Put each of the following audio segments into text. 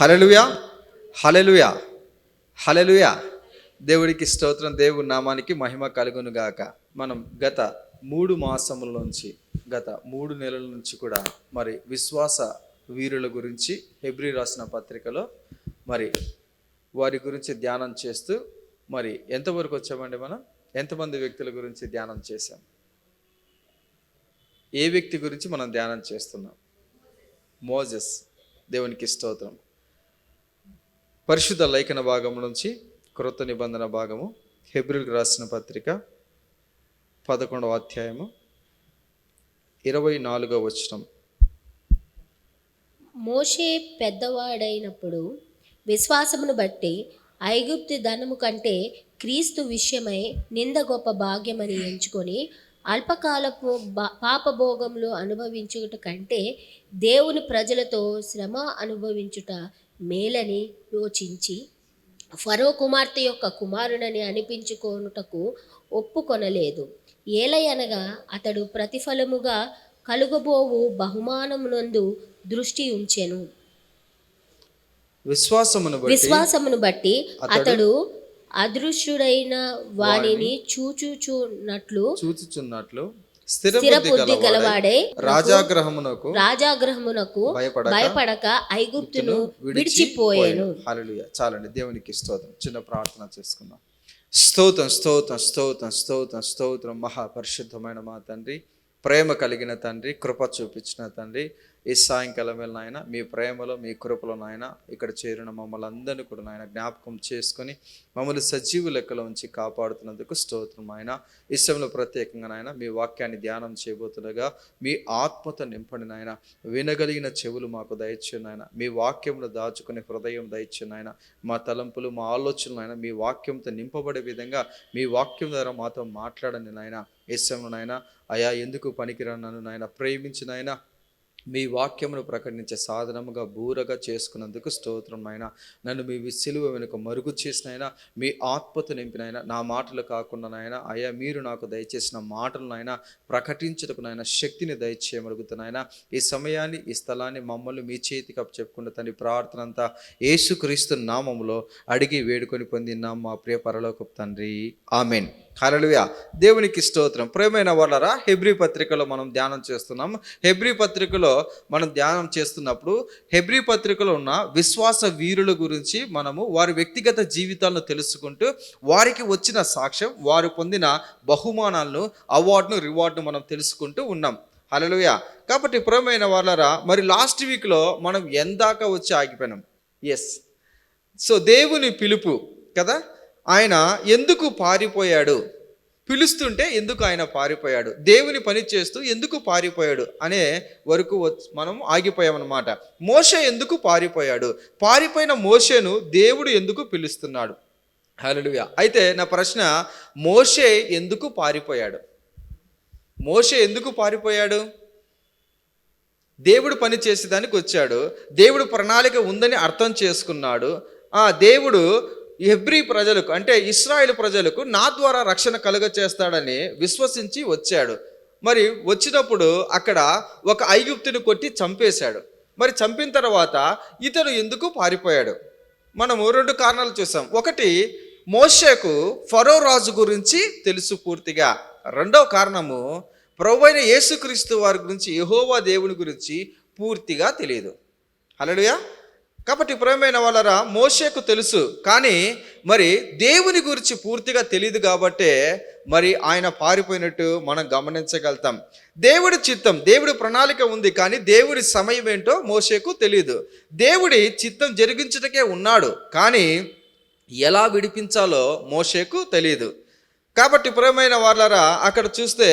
హల్లెలూయా, hallelujah, హల్లెలూయా. దేవుడికి స్తోత్రం. దేవుని నామానికి మహిమ కలుగును గాక. మనం గత 3 మాసముల నుంచి, గత 3 నెలల నుంచి కూడా మరి విశ్వాస వీరుల గురించి హెబ్రీ రాసిన పత్రికలో మరి వారి గురించి ధ్యానం చేస్తూ మరి ఎంతవరకు వచ్చామండి? మనం ఎంతమంది వ్యక్తుల గురించి ధ్యానం చేశాం? ఏ వ్యక్తి గురించి మనం ధ్యానం చేస్తున్నాం? మోజెస్. దేవునికి స్తోత్రం. పరిశుద్ధ లేఖన భాగం నుంచి క్రొత్త నిబంధన భాగము హెబ్రీయులకు రాసిన పత్రిక 11వ అధ్యాయము 24వ వచనం. మోషే పెద్దవాడైనప్పుడు విశ్వాసమును బట్టి ఐగుప్తు ధనము కంటే క్రీస్తు విషయమై నింద గొప్ప భాగ్యమని ఎంచుకొని అల్పకాలపు పాపభోగములు అనుభవించుట కంటే దేవుని ప్రజలతో శ్రమ అనుభవించుట మేలని యోచించి ఫరో కుమార్తె యొక్క కుమారునని అనిపించుకొనుటకు ఒప్పుకొనలేదు. ఏలయనగా అతడు ప్రతిఫలముగా కలుగబోవు బహుమానమునందు దృష్టి ఉంచెను. విశ్వాసమును బట్టి అతడు అదృశ్యుడైన వానిని చూచుచున్నట్లు స్థిరబుద్ధి గలవాడై రాజాగ్రహమునకు భయపడక ఐగుప్తును విడిచిపోయాను. హల్లెలూయా. చాలండి. దేవునికి స్తోత్రం. చిన్న ప్రార్థన చేసుకుందాం. స్తోత్రం, స్తోత్రం, స్తోత్రం, స్తోత్రం, స్తోత్రం. మహాపరిశుద్ధమైన మా తండ్రి, ప్రేమ కలిగిన తండ్రి, కృప చూపించిన తండ్రి, ఈ సాయంకాలం వేళ నాయన మీ ప్రేమలో మీ కృపలో నాయన ఇక్కడ చేరిన మమ్మల్ని అందరినీ కూడా నాయన జ్ఞాపకం చేసుకొని మమ్మల్ని సజీవ లెక్కలో ఉంచి కాపాడుతున్నందుకు స్తోత్రం. ఆయన ఈ సమయంలో ప్రత్యేకంగా నాయన మీ వాక్యాన్ని ధ్యానం చేయబోతుండగా మీ ఆత్మతో నింపండి నాయన. వినగలిగిన చెవులు మాకు దయచేయండి నాయన. మీ వాక్యంలో దాచుకునే హృదయం దయచేయండి నాయన. మా తలంపులు మా ఆలోచనలు నాయన మీ వాక్యంతో నింపబడే విధంగా మీ వాక్యం ద్వారా మాతో మాట్లాడండి నాయన. ఈ సమయంలో నాయన అయా ఎందుకు పనికిరాను నాయన ప్రేమించిన ఆయన మీ వాక్యమును ప్రకటించే సాధనముగా బూరగా చేసుకున్నందుకు స్తోత్రం నాయన. నన్ను మీ సిలువ వెనుక మరుగు చేసినైనా మీ ఆత్మతో నింపినైనా నా మాటలు కాకుండా నాయన అయ్యా మీరు నాకు దయచేసిన మాటలు నాయన ప్రకటించటకు నాయన శక్తిని దయచేయమరుగుతున్నాయన. ఈ సమయాన్ని ఈ స్థలాన్ని మమ్మల్ని మీ చేతికి చెప్పుకున్న తండ్రి ప్రార్థన అంతా యేసుక్రీస్తు నామములో అడిగి వేడుకొని పొందినాం మా ప్రియ పరలోకపు తండ్రి. ఆమెన్. హల్లెలూయా. దేవునికి స్తోత్రం. ప్రియమైన వాళ్ళరా, హెబ్రీ పత్రికలో మనం ధ్యానం చేస్తున్నాం. హెబ్రీ పత్రికలో మనం ధ్యానం చేస్తున్నప్పుడు హెబ్రీ పత్రికలో ఉన్న విశ్వాస వీరుల గురించి మనము వారి వ్యక్తిగత జీవితాలను తెలుసుకుంటూ వారికి వచ్చిన సాక్ష్యం, వారు పొందిన బహుమానాలను, అవార్డును, రివార్డును మనం తెలుసుకుంటూ ఉన్నాం. హల్లెలూయా. కాబట్టి ప్రియమైన వాళ్ళరా, మరి లాస్ట్ వీక్లో మనం ఎందాక వచ్చి ఆగిపోయినాం. సో దేవుని పిలుపు కదా, ఆయన ఎందుకు పారిపోయాడు, పిలుస్తుంటే ఎందుకు ఆయన పారిపోయాడు, దేవుని పని చేస్తూ ఎందుకు పారిపోయాడు అనే వరకు మనం ఆగిపోయామన్నమాట. మోషే ఎందుకు పారిపోయాడు, పారిపోయిన మోషేను దేవుడు ఎందుకు పిలుస్తున్నాడు. హల్లెలూయా. అయితే నా ప్రశ్న, మోషే ఎందుకు పారిపోయాడు? మోషే ఎందుకు పారిపోయాడు? దేవుడు పని చేసేదానికి వచ్చాడు. దేవుడు ప్రణాళిక ఉందని అర్థం చేసుకున్నాడు. దేవుడు హెబ్రీ ప్రజలకు అంటే ఇశ్రాయేలు ప్రజలకు నా ద్వారా రక్షణ కలుగ చేస్తాడని విశ్వసించి వచ్చాడు. మరి వచ్చినప్పుడు అక్కడ ఒక ఐగుప్తుని కొట్టి చంపేశాడు. మరి చంపిన తర్వాత ఇతను ఎందుకు పారిపోయాడు? మనము 2 కారణాలు చూసాం. ఒకటి, మోషేకు ఫరో రాజు గురించి తెలుసు పూర్తిగా. రెండవ కారణము, ప్రభువైన యేసుక్రీస్తు వారి గురించి, యెహోవా దేవుని గురించి పూర్తిగా తెలియదు. హల్లెలూయా. కాబట్టి ప్రియమైన వాళ్ళరా, మోషేకు తెలుసు కానీ మరి దేవుని గురించి పూర్తిగా తెలియదు కాబట్టే మరి ఆయన పారిపోయినట్టు మనం గమనించగలుగుతాం. దేవుడి చిత్తం, దేవుడి ప్రణాళిక ఉంది కానీ దేవుడి సమయం ఏంటో మోషేకు తెలియదు. దేవుడి చిత్తం జరిగించటకే ఉన్నాడు కానీ ఎలా విడిపించాలో మోషేకు తెలియదు. కాబట్టి ప్రియమైన వాళ్ళరా, అక్కడ చూస్తే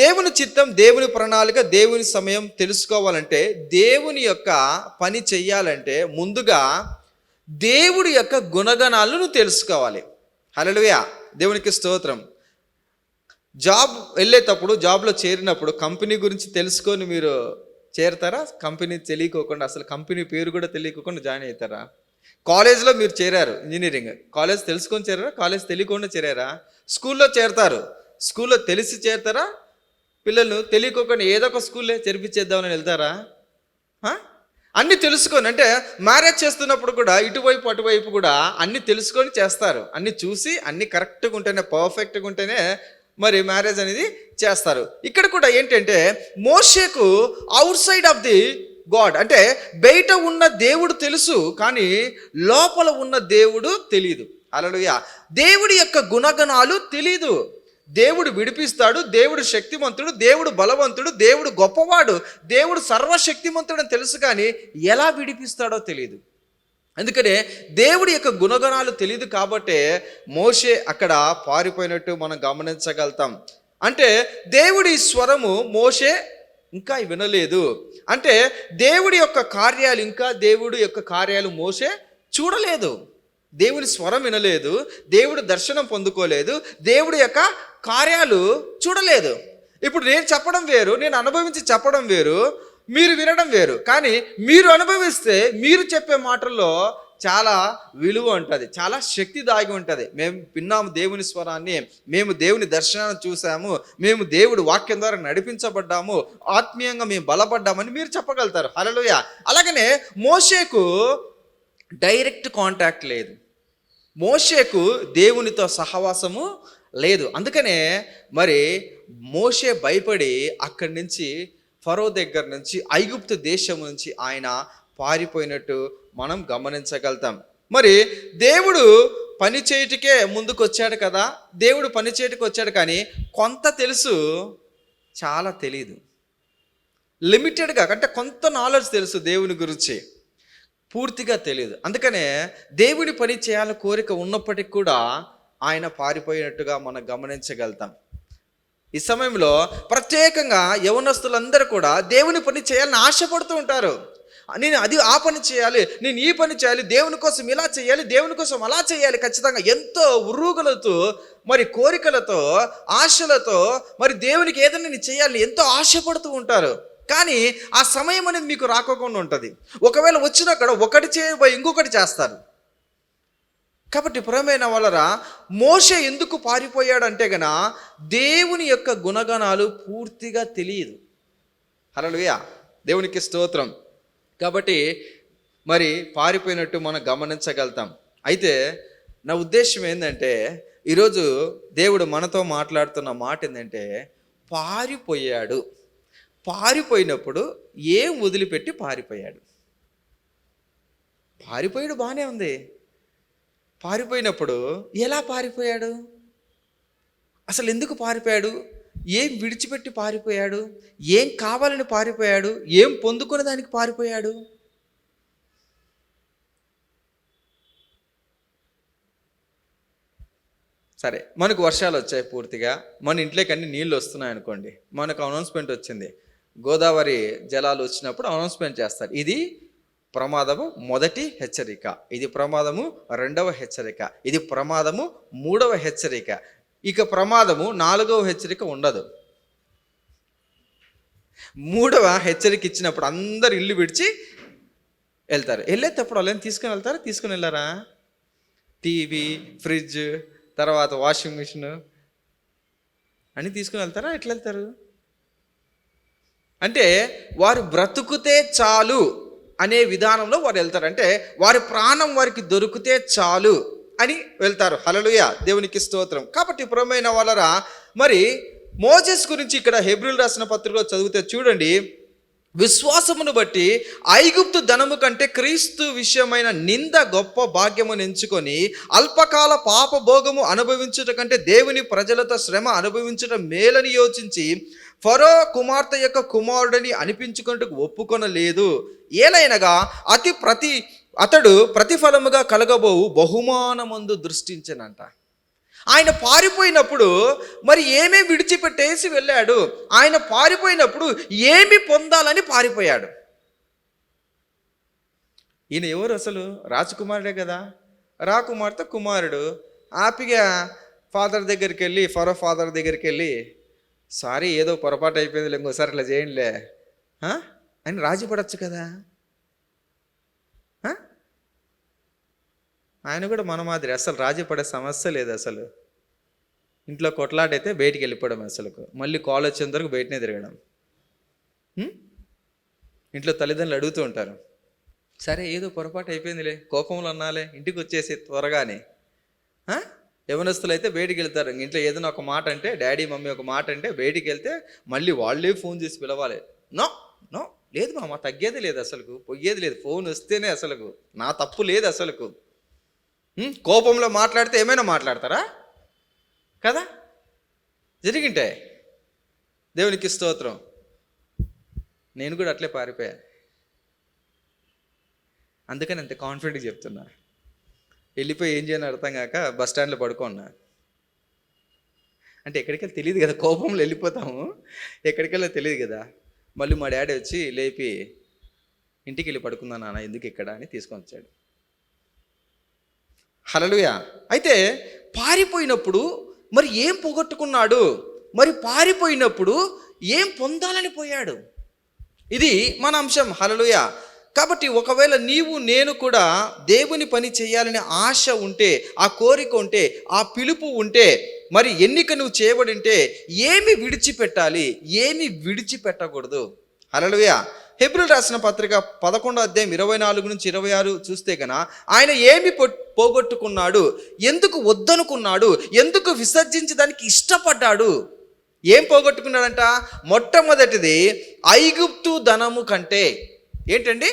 దేవుని చిత్తం, దేవుని ప్రణాళిక, దేవుని సమయం తెలుసుకోవాలంటే, దేవుని యొక్క పని చెయ్యాలంటే ముందుగా దేవుడి యొక్క గుణగణాలను తెలుసుకోవాలి. హల్లెలూయా. దేవునికి స్తోత్రం. జాబ్ వెళ్ళేటప్పుడు, జాబ్లో చేరినప్పుడు కంపెనీ గురించి తెలుసుకొని మీరు చేరతారా? కంపెనీ తెలియకోకుండా, అసలు కంపెనీ పేరు కూడా తెలియకోకుండా జాయిన్ అవుతారా? కాలేజ్లో మీరు చేరారు, ఇంజనీరింగ్ కాలేజ్ తెలుసుకొని చేరారా? కాలేజ్ తెలియకుండా చేరారా? స్కూల్లో చేరతారు, స్కూల్లో తెలిసి చేరతారా? పిల్లలు తెలియకోకుండా ఏదో ఒక స్కూల్లో చేర్పించేద్దామని వెళ్తారా? అన్నీ తెలుసుకొని, అంటే మ్యారేజ్ చేస్తున్నప్పుడు కూడా ఇటువైపు అటువైపు కూడా అన్నీ తెలుసుకొని చేస్తారు. అన్నీ చూసి అన్నీ కరెక్ట్గా ఉంటేనే, పర్ఫెక్ట్గా ఉంటేనే మరి మ్యారేజ్ అనేది చేస్తారు. ఇక్కడ కూడా ఏంటంటే మోషేకు out side of the God, అంటే బయట ఉన్న దేవుడు తెలుసు, కానీ లోపల ఉన్న దేవుడు తెలియదు. హల్లెలూయా. దేవుడి యొక్క గుణగణాలు తెలీదు. దేవుడు విడిపిస్తాడు, దేవుడు శక్తిమంతుడు, దేవుడు బలవంతుడు, దేవుడు గొప్పవాడు, దేవుడు సర్వశక్తిమంతుడు అని తెలుసు, కానీ ఎలా విడిపిస్తాడో తెలియదు. అందుకనే దేవుడి యొక్క గుణగణాలు తెలియదు కాబట్టే మోషే అక్కడ పారిపోయినట్టు మనం గమనించగలుగుతాం. అంటే దేవుడి స్వరము మోషే ఇంకా వినలేదు, అంటే దేవుడి యొక్క కార్యాలు, ఇంకా దేవుడి యొక్క కార్యాలు మోషే చూడలేదు. దేవుని స్వరం వినలేదు, దేవుడు దర్శనం పొందుకోలేదు, దేవుడి యొక్క కార్యాలు చూడలేదు. ఇప్పుడు నేను చెప్పడం వేరు, నేను అనుభవించి చెప్పడం వేరు, మీరు వినడం వేరు. కానీ మీరు అనుభవిస్తే మీరు చెప్పే మాటల్లో చాలా విలువ ఉంటుంది, చాలా శక్తి దాగి ఉంటుంది. మేము విన్నాము దేవుని స్వరాన్ని, మేము దేవుని దర్శనాన్ని చూసాము, మేము దేవుడి వాక్యం ద్వారా నడిపించబడ్డాము, ఆత్మీయంగా మేము బలపడ్డామని మీరు చెప్పగలుగుతారు. హల్లెలూయా. అలాగనే మోషేకు డైరెక్ట్ కాంటాక్ట్ లేదు, మోషేకు దేవునితో సహవాసము లేదు. అందుకనే మరి మోషే భయపడి అక్కడి నుంచి, ఫరో దగ్గర నుంచి, ఐగుప్తు దేశం నుంచి ఆయన పారిపోయినట్టు మనం గమనించగలుగుతాం. మరి దేవుడు పని చేయటికే ముందుకు వచ్చాడు కదా, దేవుడు పని చేయటికి వచ్చాడు, కానీ కొంత తెలుసు, చాలా తెలీదు, లిమిటెడ్గా, అంటే కొంత నాలెడ్జ్ తెలుసు దేవుని గురించి, పూర్తిగా తెలియదు. అందుకనే దేవుడి పని చేయాలని కోరిక ఉన్నప్పటికీ కూడా ఆయన పారిపోయినట్టుగా మనం గమనించగలుగుతాం. ఈ సమయంలో ప్రత్యేకంగా యవనస్తులందరూ కూడా దేవుని పని చేయాలని ఆశపడుతూ ఉంటారు. నేను ఆ పని చేయాలి, నేను ఈ పని చేయాలి, దేవుని కోసం ఇలా చేయాలి, దేవుని కోసం అలా చేయాలి, ఖచ్చితంగా ఎంతో ఉర్రూగులతో, మరి కోరికలతో, ఆశలతో, మరి దేవునికి ఏదైనా నేను చేయాలి ఎంతో ఆశపడుతూ ఉంటారు. కానీ ఆ సమయం అనేది మీకు రాకోకుండా ఉంటుంది. ఒకవేళ వచ్చినా కూడా ఒకటి చేయబోయి ఇంకొకటి చేస్తారు. కాబట్టి ప్రియమైన వాళ్ళరా, మోషే ఎందుకు పారిపోయాడంటే గన దేవుని యొక్క గుణగణాలు పూర్తిగా తెలియదు. హల్లెలూయా, దేవునికి స్తోత్రం. కాబట్టి మరి పారిపోయినట్టు మనం గమనించగలుగుతాం. అయితే నా ఉద్దేశం ఏంటంటే, ఈరోజు దేవుడు మనతో మాట్లాడుతున్న మాట ఏంటంటే, పారిపోయాడు. పారిపోయినప్పుడు ఏం వదిలిపెట్టి పారిపోయాడు? పారిపోయాడు, బాగానే ఉంది. పారిపోయినప్పుడు ఎలా పారిపోయాడు? అసలు ఎందుకు పారిపోయాడు? ఏం విడిచిపెట్టి పారిపోయాడు? ఏం కావాలని పారిపోయాడు? ఏం పొందుకునే దానికి పారిపోయాడు? సరే, మనకు వర్షాలు వచ్చాయి, పూర్తిగా మన ఇంట్లోకి అన్ని నీళ్ళు వస్తున్నాయి అనుకోండి, మనకు అనౌన్స్మెంట్ వచ్చింది, గోదావరి జలాలు వచ్చినప్పుడు అనౌన్స్మెంట్ చేస్తారు, ఇది ప్రమాదము మొదటి హెచ్చరిక, ఇది ప్రమాదము రెండవ హెచ్చరిక, ఇది ప్రమాదము మూడవ హెచ్చరిక, ఇక ప్రమాదము నాలుగవ హెచ్చరిక ఉండదు. మూడవ హెచ్చరిక ఇచ్చినప్పుడు అందరు ఇల్లు విడిచి వెళ్తారు. వెళ్ళేటప్పుడు వాళ్ళని తీసుకుని వెళ్తారా? తీసుకుని వెళ్ళారా? టీవీ, ఫ్రిడ్జ్, తర్వాత వాషింగ్ మిషన్ అన్నీ తీసుకుని వెళ్తారా? ఎట్లా వెళ్తారు? అంటే వారు బ్రతుకుతే చాలు అనే విధానంలో వారు వెళ్తారు. అంటే వారి ప్రాణం వారికి దొరికితే చాలు అని వెళ్తారు. హల్లెలూయా, దేవునికి స్తోత్రం. కాబట్టి ప్రియమైన వాళ్ళరా, మరి మోసెస్ గురించి ఇక్కడ హెబ్రీయులు రాసిన పత్రికలో చదివితే చూడండి, విశ్వాసమును బట్టి ఐగుప్తు ధనము కంటే క్రీస్తు విషయమైన నింద గొప్ప భాగ్యమును ఎంచుకొని అల్పకాల పాప భోగము అనుభవించుట కంటే దేవుని ప్రజలతో శ్రమ అనుభవించుట మేలని యోచించి ఫరో కుమార్తె యొక్క కుమారుడిని అనిపించుకుంటూ ఒప్పుకొనలేదు. ఏలైనగా అతడు ప్రతిఫలముగా కలగబోవు బహుమానమందు దృష్టించనంట. ఆయన పారిపోయినప్పుడు మరి ఏమీ విడిచిపెట్టేసి వెళ్ళాడు. ఆయన పారిపోయినప్పుడు ఏమి పొందాలని పారిపోయాడు. ఈయన ఎవరు అసలు? రాజకుమారుడే కదా, రాకుమార్తె కుమారుడు. హ్యాపీగా ఫాదర్ దగ్గరికి వెళ్ళి, ఫరో ఫాదర్ దగ్గరికి వెళ్ళి, సారీ ఏదో పొరపాటు అయిపోయింది, ఇంకోసారి ఇట్లా చేయండిలే అని రాజీ పడచ్చు కదా. ఆయన కూడా మన మాదిరి, అసలు రాజీ పడే సమస్య లేదు. అసలు ఇంట్లో కొట్లాడైతే బయటికి వెళ్ళిపోవడం, అసలు మళ్ళీ కాల్ వచ్చేంత వరకు బయటనే తిరగడం. ఇంట్లో తల్లిదండ్రులు అడుగుతూ ఉంటారు, సరే ఏదో పొరపాటు అయిపోయిందిలే, కోపంలో అన్నాలే, ఇంటికి వచ్చేసి త్వరగానే. యవనస్తులు అయితే బయటికి వెళ్తారు, ఇంట్లో ఏదైనా ఒక మాట అంటే, డాడీ మమ్మీ ఒక మాట అంటే బయటికి వెళ్తే మళ్ళీ వాళ్ళే ఫోన్ చేసి పిలవాలి. నో నో, లేదు మామ, తగ్గేది లేదు, అసలుకు పోయేది లేదు, ఫోన్ వస్తేనే అసలుకు నా తప్పు లేదు అసలుకు. కోపంలో మాట్లాడితే ఏమైనా మాట్లాడతారా కదా? జరిగింటే దేవునికి స్తోత్రం. నేను కూడా అట్లే పారిపోయా, అందుకని అంత కాన్ఫిడెంట్గా చెప్తున్నా. వెళ్ళిపోయి ఏం చేయని అర్థం కాక బస్ స్టాండ్లో పడుకున్నా. అంటే ఎక్కడికెళ్ళి తెలియదు కదా, కోపంలో వెళ్ళిపోతాము, ఎక్కడికెళ్ళో తెలియదు కదా. మళ్ళీ మా డాడీ వచ్చి లేపి ఇంటికి వెళ్ళి పడుకుందా నాన్న, ఎందుకు ఇక్కడ అని తీసుకొని వచ్చాడు. హల్లెలూయా. అయితే పారిపోయినప్పుడు మరి ఏం పోగొట్టుకున్నాడు, మరి పారిపోయినప్పుడు ఏం పొందాలని పోయాడు, ఇది మన అంశం. హల్లెలూయా. కాబట్టి ఒకవేళ నీవు నేను కూడా దేవుని పని చేయాలనే ఆశ ఉంటే, ఆ కోరిక ఉంటే, ఆ పిలుపు ఉంటే, మరి ఎన్నిక నువ్వు చేయబడి ఉంటే ఏమి విడిచిపెట్టాలి, ఏమి విడిచిపెట్టకూడదు. హల్లెలూయా. హెబ్రీయులకు రాసిన పత్రిక 11వ అధ్యాయం 24 నుంచి 26 చూస్తే కనుక ఆయన ఏమి పోగొట్టుకున్నాడు, ఎందుకు వద్దనుకున్నాడు, ఎందుకు విసర్జించడానికి ఇష్టపడ్డాడు, ఏం పోగొట్టుకున్నాడంట? మొట్టమొదటిది ఐగుప్తు ధనము కంటే. ఏంటండి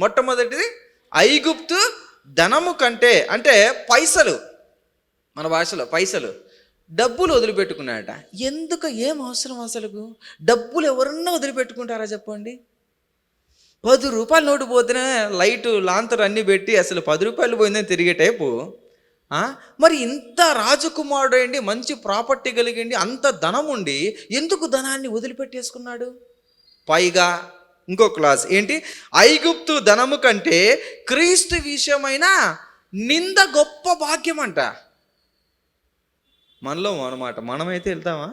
మొట్టమొదటిది? ఐగుప్తు ధనము కంటే అంటే పైసలు, మన భాషలో పైసలు, డబ్బులు వదిలిపెట్టుకున్నాడట. ఎందుకు, ఏం అవసరం అసలుకు? డబ్బులు ఎవరన్నా వదిలిపెట్టుకుంటారా చెప్పండి? 10 రూపాయల నోటు పోతేనే లైటు లాంతరు అన్నీ పెట్టి అసలు 10 రూపాయలు పోయిందని తిరిగే టైపు. మరి ఇంత రాజకుమారుడు అయ్యండి, మంచి ప్రాపర్టీ కలిగిండి, అంత ధనం ఉండి ఎందుకు ధనాన్ని వదిలిపెట్టేసుకున్నాడు? పైగా ఇంకో క్లాస్ ఏంటి? ఐగుప్తు ధనము కంటే క్రీస్తు విషయమైన నింద గొప్ప భాగ్యం అంట. మనలో అన్నమాట, మనమైతే వెళ్తామా?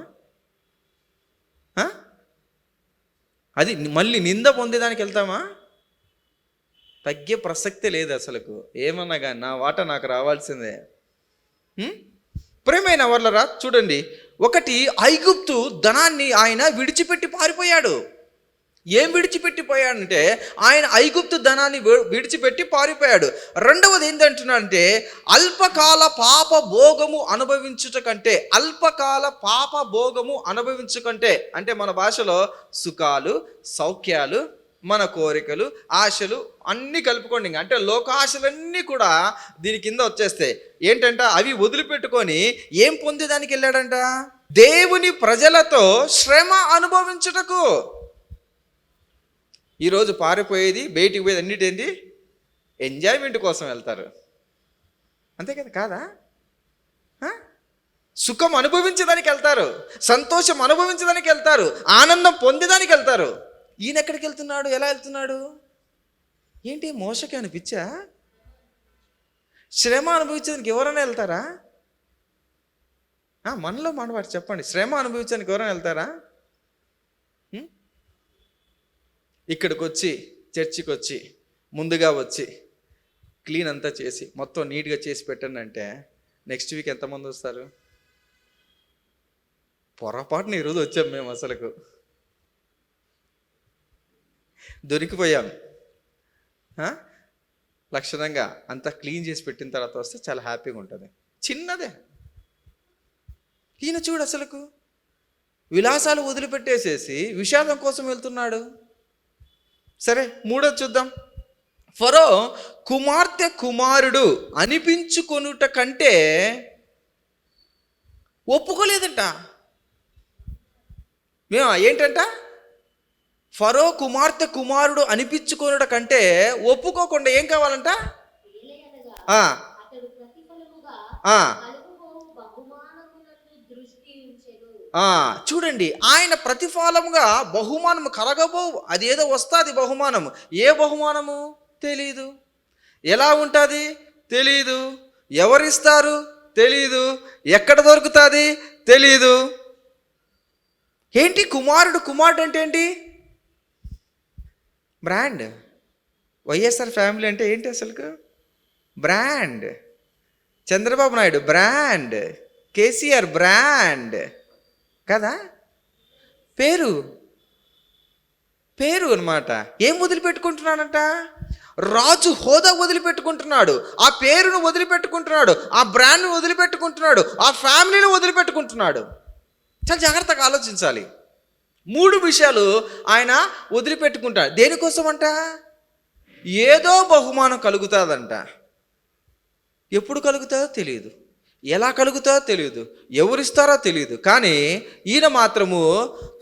అది మళ్ళీ నింద పొందేదానికి వెళ్తామా? తగ్గే ప్రసక్తే లేదు అసలుకు. ఏమన్నా కానీ నా వాట నాకు రావాల్సిందే. ప్రేమైన వర్లరా చూడండి, ఒకటి ఐగుప్తు ధనాన్ని ఆయన విడిచిపెట్టి పారిపోయాడు. ఏం విడిచిపెట్టిపోయాడంటే ఆయన ఐగుప్తు ధనాన్ని విడిచిపెట్టి పారిపోయాడు. రెండవది ఏంటంటున్నాడంటే అల్పకాల పాప భోగము అనుభవించుట కంటే, అల్పకాల పాప భోగము అనుభవించుకంటే అంటే మన భాషలో సుఖాలు, సౌఖ్యాలు, మన కోరికలు, ఆశలు అన్నీ కలుపుకోండి. అంటే లోకాశలన్నీ కూడా దీని కింద వచ్చేస్తాయి. ఏంటంట? అవి వదిలిపెట్టుకొని ఏం పొందేదానికి వెళ్ళాడంట? దేవుని ప్రజలతో శ్రమ అనుభవించుటకు. ఈరోజు పారిపోయేది, బయటికి పోయేది అన్నిటేంది? ఎంజాయ్మెంట్ కోసం వెళ్తారు, అంతే కదా? కాదా? సుఖం అనుభవించడానికి వెళ్తారు, సంతోషం అనుభవించడానికి వెళ్తారు, ఆనందం పొందేదానికి వెళ్తారు. ఈయన ఎక్కడికి వెళ్తున్నాడు? ఎలా వెళ్తున్నాడు? ఏంటి మోసకి అనిపించా? శ్రమ అనుభవించడానికి ఎవరైనా వెళ్తారా? మనలో మనవాడు చెప్పండి, శ్రమ అనుభవించడానికి ఎవరైనా వెళ్తారా? ఇక్కడికి వచ్చి, చర్చికి వచ్చి, ముందుగా వచ్చి క్లీన్ అంతా చేసి మొత్తం నీట్గా చేసి పెట్టండి అంటే నెక్స్ట్ వీక్ ఎంతమంది వస్తారు? పొరపాటున ఈరోజు వచ్చాం మేము, అసలుకు దొరికిపోయాం. లక్షణంగా అంతా క్లీన్ చేసి పెట్టిన తర్వాత వస్తే చాలా హ్యాపీగా ఉంటుంది. చిన్నదే. ఈయన చూడు అసలుకు విలాసాలు వదిలిపెట్టేసేసి విషాదం కోసం వెళ్తున్నాడు. సరే, మూడోది చూద్దాం. ఫరో కుమార్తె కుమారుడు అనిపించుకొనుట కంటే ఒప్పుకోలేదంట. ఏంటంట? ఫరో కుమార్తె కుమారుడు అనిపించుకొనుట కంటే ఒప్పుకోకుండా ఏం కావాలంట? చూడండి, ఆయన ప్రతిఫలముగా బహుమానము కలగబోవు. అది ఏదో వస్తుంది బహుమానము. ఏ బహుమానము తెలీదు, ఎలా ఉంటుంది తెలీదు, ఎవరిస్తారు తెలీదు, ఎక్కడ దొరుకుతుంది తెలీదు. ఏంటి కుమారుడు అంటే ఏంటి? బ్రాండ్. వైఎస్ఆర్ ఫ్యామిలీ అంటే ఏంటి అసలుకు? Brand. Chandrababu Naidu brand, KCR brand కదా? పేరు అన్నమాట. ఏం వదిలిపెట్టుకుంటున్నానంట? రాజు హోదా వదిలిపెట్టుకుంటున్నాడు, ఆ పేరును వదిలిపెట్టుకుంటున్నాడు, ఆ బ్రాండ్ను వదిలిపెట్టుకుంటున్నాడు, ఆ ఫ్యామిలీని వదిలిపెట్టుకుంటున్నాడు. చాలా జాగ్రత్తగా ఆలోచించాలి. 3 విషయాలు ఆయన వదిలిపెట్టుకుంటాడు. దేనికోసం అంట? ఏదో బహుమానం కలుగుతుందంట. ఎప్పుడు కలుగుతుందో తెలియదు, ఎలా కలుగుతుందో తెలియదు, ఎవరిస్తారో తెలియదు. కానీ ఈయన మాత్రము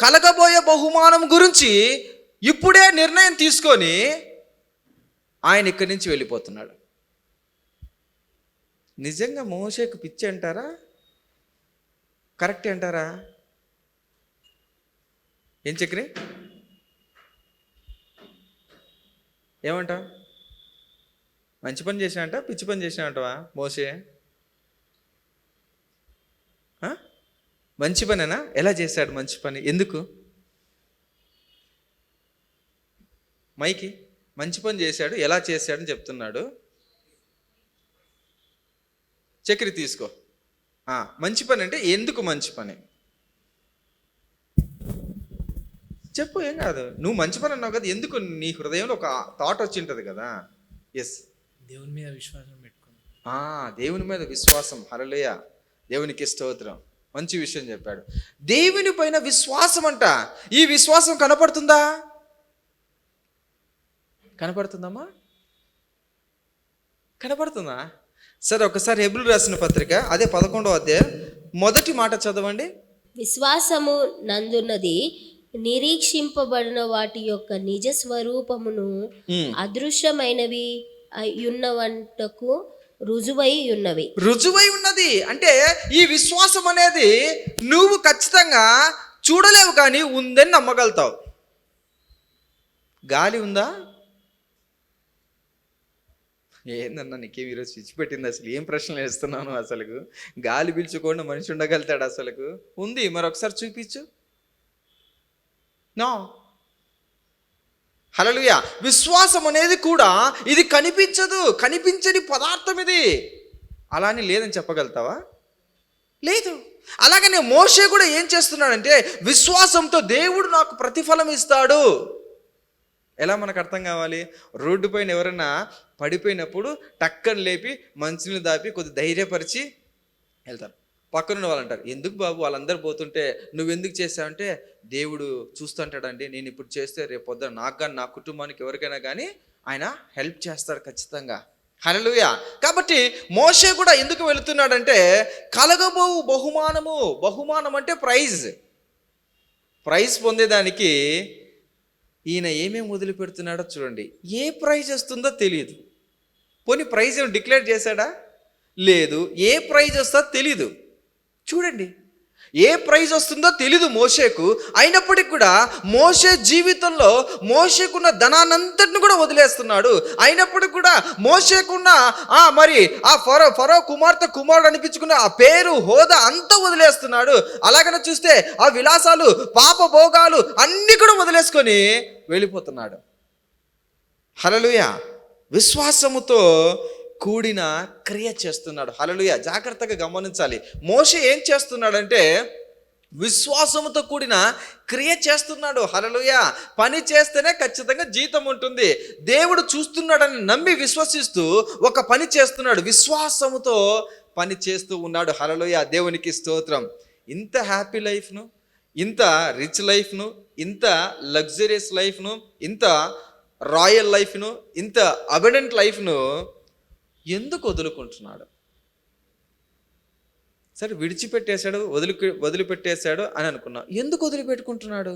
కలగబోయే బహుమానం గురించి ఇప్పుడే నిర్ణయం తీసుకొని ఆయన ఇక్కడి నుంచి వెళ్ళిపోతున్నాడు. నిజంగా మోషేకు పిచ్చి అంటారా? కరెక్ట్ అంటారా? ఏం చక్రి, ఏమంటా? మంచి పని చేసినంట, పిచ్చి పని చేసినంటవా మోషే? మంచి పనేనా? ఎలా చేశాడు మంచి పని? ఎందుకు? మైకి మంచి పని చేశాడు, ఎలా చేశాడని చెప్తున్నాడు. చక్రి తీసుకో. మంచి పని అంటే ఎందుకు మంచి పని చెప్పు. ఏం కాదు, నువ్వు మంచి పని అన్నావు కదా, ఎందుకు? నీ హృదయంలో ఒక థాట్ వచ్చి ఉంటుంది కదా. ఎస్, దేవుని మీద విశ్వాసం పెట్టుకుని. దేవుని మీద విశ్వాసం. హల్లెలూయా, దేవునికి స్తోత్రం. మంచి విషయం చెప్పాడు. దేవుని పైన విశ్వాసం అంట. ఈ విశ్వాసం కనపడుతుందా? కనపడుతుందమ్మా? కనపడుతుందా? సరే, ఒకసారి హెబ్రీయులకు రాసిన పత్రిక అదే 11వ అధ్యాయం మొదటి మాట చదవండి. విశ్వాసము నందున్నది నిరీక్షింపబడిన వాటి యొక్క నిజ స్వరూపమును అదృశ్యమైనవి ఉన్నవంటకు రుజువై ఉన్నది. అంటే ఈ విశ్వాసం అనేది నువ్వు ఖచ్చితంగా చూడలేవు, కానీ ఉందని నమ్మగలుగుతావు. గాలి ఉందా? ఏందన్నా నీకేం ఈరోజు స్విచ్ పెట్టింది? అసలు ఏం ప్రశ్నలు వేస్తున్నాను? అసలు గాలి పీల్చుకోండి మనిషి ఉండగలుగుతాడు? అసలు ఉంది. మరొకసారి చూపించు. నో. హల్లెలూయా. విశ్వాసం అనేది కూడా ఇది కనిపించదు, కనిపించని పదార్థం ఇది. అలానే లేదని చెప్పగలుగుతావా? లేదు. అలాగనే మోషే కూడా ఏం చేస్తున్నాడంటే విశ్వాసంతో దేవుడు నాకు ప్రతిఫలం ఇస్తాడు. ఎలా మనకు అర్థం కావాలి? రోడ్డు పైన ఎవరైనా పడిపోయినప్పుడు టక్కని లేపి మంచిని దాపి కొద్ది ధైర్యపరిచి వెళ్తారు. పక్కనున్న వాళ్ళు అంటారు, ఎందుకు బాబు వాళ్ళందరూ పోతుంటే నువ్వెందుకు చేసావంటే, దేవుడు చూస్తుంటాడండి, నేను ఇప్పుడు చేస్తే రేపు పొద్దున నాకు కానీ నా కుటుంబానికి ఎవరికైనా కానీ ఆయన హెల్ప్ చేస్తాడు ఖచ్చితంగా. హల్లెలూయా. కాబట్టి మోషే కూడా ఎందుకు వెళుతున్నాడంటే కలగబోవు బహుమానం అంటే ప్రైజ్ పొందేదానికి ఈయన ఏమేమి వదిలిపెడుతున్నాడో చూడండి. ఏ ప్రైజ్ వస్తుందో తెలియదు. పోనీ ప్రైజ్ ఏమి డిక్లేర్ చేశాడా? లేదు. ఏ ప్రైజ్ వస్తుందో తెలీదు. చూడండి, ఏ ప్రైజ్ వస్తుందో తెలీదు మోషేకు. అయినప్పటికీ కూడా మోషే జీవితంలో మోషేకున్న ధనాన్నంతటిని కూడా వదిలేస్తున్నాడు. అయినప్పటికీ కూడా మోషేకున్న ఆ ఫరో కుమారుడు అనిపించుకున్న ఆ పేరు హోదా అంతా వదిలేస్తున్నాడు. అలాగనే చూస్తే ఆ విలాసాలు పాప భోగాలు అన్నీ కూడా వదిలేసుకొని వెళ్ళిపోతున్నాడు. హల్లెలూయా. విశ్వాసముతో కూడిన క్రియ చేస్తున్నాడు. హల్లెలూయా. జాగ్రత్తగా గమనించాలి. మోషే ఏం చేస్తున్నాడంటే విశ్వాసముతో కూడిన క్రియ చేస్తున్నాడు. హల్లెలూయా. పని చేస్తేనే ఖచ్చితంగా జీతం ఉంటుంది. దేవుడు చూస్తున్నాడని నమ్మి విశ్వసిస్తూ ఒక పని చేస్తున్నాడు. విశ్వాసముతో పని చేస్తూ ఉన్నాడు. హల్లెలూయా. దేవునికి స్తోత్రం. ఇంత హ్యాపీ లైఫ్ను, ఇంత రిచ్ లైఫ్ను, ఇంత లగ్జరియస్ లైఫ్ను, ఇంత రాయల్ లైఫ్ను, ఇంత అబెండెంట్ లైఫ్ను ఎందుకు వదులుకుంటున్నాడు? సరే, విడిచిపెట్టేశాడు, వదిలిపెట్టేశాడు అని అనుకున్నాం. ఎందుకు వదిలిపెట్టుకుంటున్నాడు?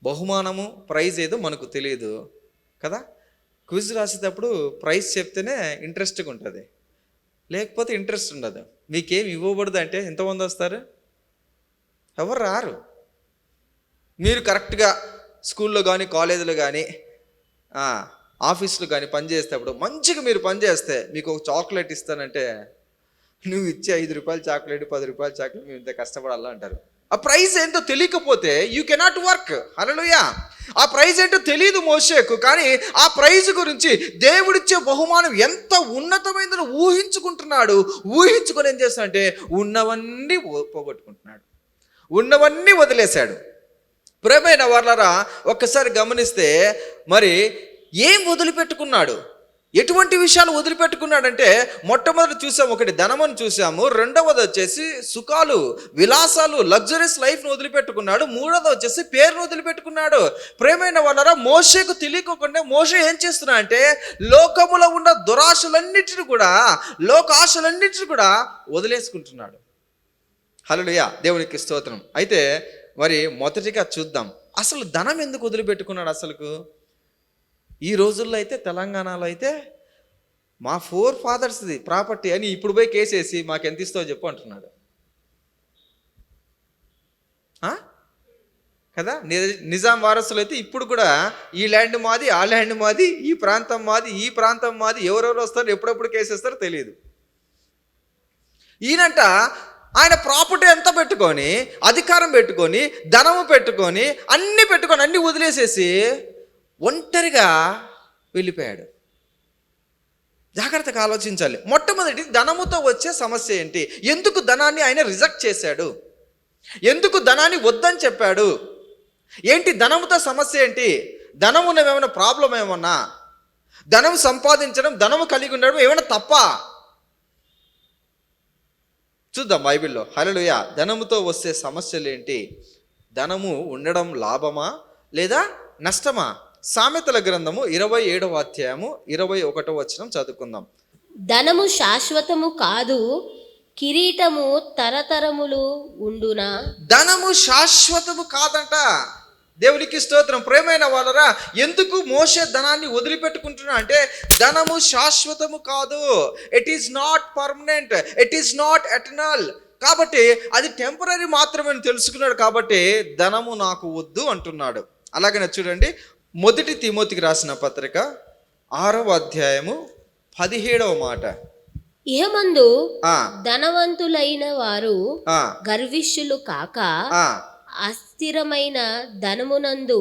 బహుమానము ప్రైజ్ ఏదో మనకు తెలియదు కదా. క్విజ్ రాసేటప్పుడు ప్రైజ్ చెప్తేనే ఇంట్రెస్ట్గా ఉంటుంది, లేకపోతే ఇంట్రెస్ట్ ఉండదు. మీకేం ఇవ్వబడదు అంటే ఎంతమంది వస్తారు? ఎవరు రారు. మీరు కరెక్ట్గా స్కూల్లో కానీ కాలేజీలో కానీ ఆఫీస్లో కానీ పనిచేసేటప్పుడు మంచిగా మీరు పనిచేస్తే మీకు ఒక చాక్లెట్ ఇస్తానంటే నువ్వు ఇచ్చే 5 రూపాయల చాక్లెట్ 10 రూపాయల చాక్లెట్ మేము ఇంత కష్టపడాలా అంటారు. ఆ ప్రైజ్ ఏంటో తెలియకపోతే యూ కెనాట్ వర్క్. హల్లెలూయా. ఆ ప్రైజ్ ఏంటో తెలియదు మోషేకు, కానీ ఆ ప్రైజ్ గురించి దేవుడిచ్చే బహుమానం ఎంత ఉన్నతమైందని ఊహించుకుంటున్నాడు. ఊహించుకొని ఏం చేస్తాడంటే ఉన్నవన్నీ పోగొట్టుకుంటున్నాడు, ఉన్నవన్నీ వదిలేశాడు. ప్రియమైన వారలారా, ఒక్కసారి గమనిస్తే మరి ఏం వదిలిపెట్టుకున్నాడు, ఎటువంటి విషయాలు వదిలిపెట్టుకున్నాడంటే మొట్టమొదటి చూసాము, ఒకటి ధనమును చూసాము, రెండవది వచ్చేసి సుఖాలు, విలాసాలు, లగ్జరీస్ లైఫ్ను వదిలిపెట్టుకున్నాడు, మూడవది వచ్చేసి పేరును వదిలిపెట్టుకున్నాడు. ప్రేమైన వాళ్ళరా, మోషేకు తెలియకుండా మోషే ఏం చేస్తున్నా అంటే లోకములో ఉన్న దురాశలన్నిటిని కూడా, లోక ఆశలన్నిటిని కూడా వదిలేసుకుంటున్నాడు. హల్లెలూయా, దేవునికి స్తోత్రం. అయితే మరి మొదటిగా చూద్దాం, అసలు ధనం ఎందుకు వదిలిపెట్టుకున్నాడు అసలుకు. ఈ రోజుల్లో అయితే తెలంగాణలో అయితే మా 4 ఫాదర్స్ది ప్రాపర్టీ అని ఇప్పుడు పోయి కేసేసి మాకు ఎంత ఇస్తావో చెప్పు అంటున్నాడు కదా. నిజాం వారసులు అయితే ఇప్పుడు కూడా ఈ ల్యాండ్ మాది, ఆ ల్యాండ్ మాది, ఈ ప్రాంతం మాది, ఈ ప్రాంతం మాది, ఎవరెవరు వస్తారు ఎప్పుడెప్పుడు కేసేస్తారో తెలియదు. ఈయనంట ఆయన ప్రాపర్టీ ఎంత పెట్టుకొని, అధికారం పెట్టుకొని, ధనము పెట్టుకొని, అన్ని వదిలేసేసి ఒంటరిగా వెళ్ళిపోయాడు. జాగ్రత్తగా ఆలోచించాలి. మొట్టమొదటి ధనముతో వచ్చే సమస్య ఏంటి, ఎందుకు ధనాన్ని ఆయన రిజెక్ట్ చేశాడు, ఎందుకు ధనాన్ని వద్దని చెప్పాడు, ఏంటి ధనముతో సమస్య ఏంటి, ధనమున్న ఏమైనా ప్రాబ్లం ఏమన్నా, ధనం సంపాదించడం, ధనము కలిగి ఉండడం ఏమైనా తప్ప. చూద్దాం బైబిల్లో. హల్లెలూయా. ధనముతో వస్తే సమస్యలు ఏంటి, ధనము ఉండడం లాభమా లేదా నష్టమా? సామెతల గ్రంథము 27వ అధ్యాయము 21వ వచనం చదువుకుందాం. ధనము శాశ్వతము కాదు, కిరీటము తరతరములు ఉండునా. ధనము శాశ్వతము కాదంట. దేవునికి స్తోత్రం. ప్రేమైన వాళ్ళరా, ఎందుకు మోషే ధనాన్ని వదిలిపెట్టుకుంటున్నా అంటే ధనము శాశ్వతము కాదు, it is not permanent, it is not eternal. కాబట్టి అది టెంపరీ మాత్రమే తెలుసుకున్నాడు. కాబట్టి ధనము నాకు వద్దు అంటున్నాడు. అలాగనే చూడండి, మొదటి తిమోతికి రాసిన పత్రిక 6వ అధ్యాయము 17వ మాట. ఇహమందు ధనవంతులైన వారు గర్విష్ఠులు కాక, అస్థిరమైన ధనమునందు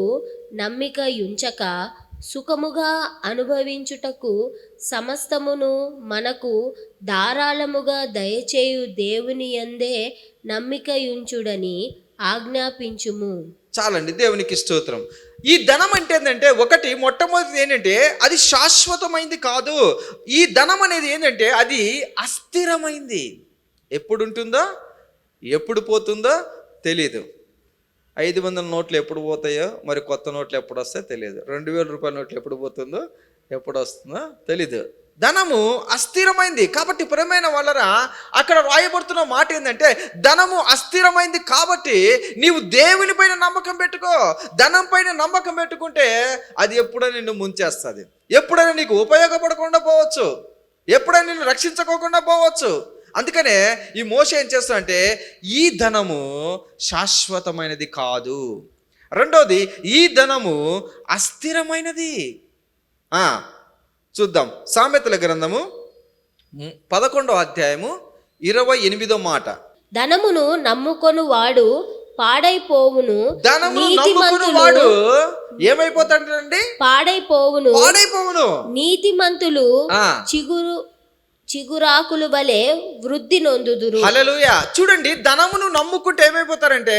నమ్మిక యుంచక, సుఖముగా అనుభవించుటకు సమస్తమును మనకు ధారాళముగా దయచేయు దేవుని యందే నమ్మిక యుంచుడని ఆజ్ఞాపించుము. చాలండి, దేవునికి స్తోత్రం. ఈ ధనం అంటే ఏంటంటే, ఒకటి మొట్టమొదటిది ఏంటంటే అది శాశ్వతమైంది కాదు. ఈ ధనం అనేది ఏంటంటే అది అస్థిరమైంది. ఎప్పుడు ఉంటుందో ఎప్పుడు పోతుందో తెలియదు. 500 నోట్లు ఎప్పుడు పోతాయో, మరి కొత్త నోట్లు ఎప్పుడు వస్తాయో తెలియదు. 2000 రూపాయల నోట్లు ఎప్పుడు పోతుందో ఎప్పుడు వస్తుందో తెలీదు. ధనము అస్థిరమైంది. కాబట్టి ప్రియమైన వాళ్ళరా, అక్కడ రాయబడుతున్న మాట ఏంటంటే ధనము అస్థిరమైంది. కాబట్టి నీవు దేవుని పైన నమ్మకం పెట్టుకో. ధనం పైన నమ్మకం పెట్టుకుంటే అది ఎప్పుడైనా నిన్ను ముంచేస్తుంది, ఎప్పుడైనా నీకు ఉపయోగపడకుండా పోవచ్చు, ఎప్పుడైనా నిన్ను రక్షించుకోకుండా పోవచ్చు. అందుకనే ఈ మోషే ఏం చేస్తాడంటే ఈ ధనము శాశ్వతమైనది కాదు. రెండోది, ఈ ధనము అస్థిరమైనది. చూద్దాం, సామెతల గ్రంథము 11వ అధ్యాయము 28వ మాట. ధనమును నమ్ముకొను వాడు పాడైపోవును, ధనమును నమ్ముకుని వాడు ఏమైపోతాడండి? పాడైపోవును. నీతిమంతులు చిగురాకులు వలె వృద్ధి నొందుదురు. హల్లెలూయా. చూడండి, ధనమును నమ్ముకుంటే ఏమైపోతారంటే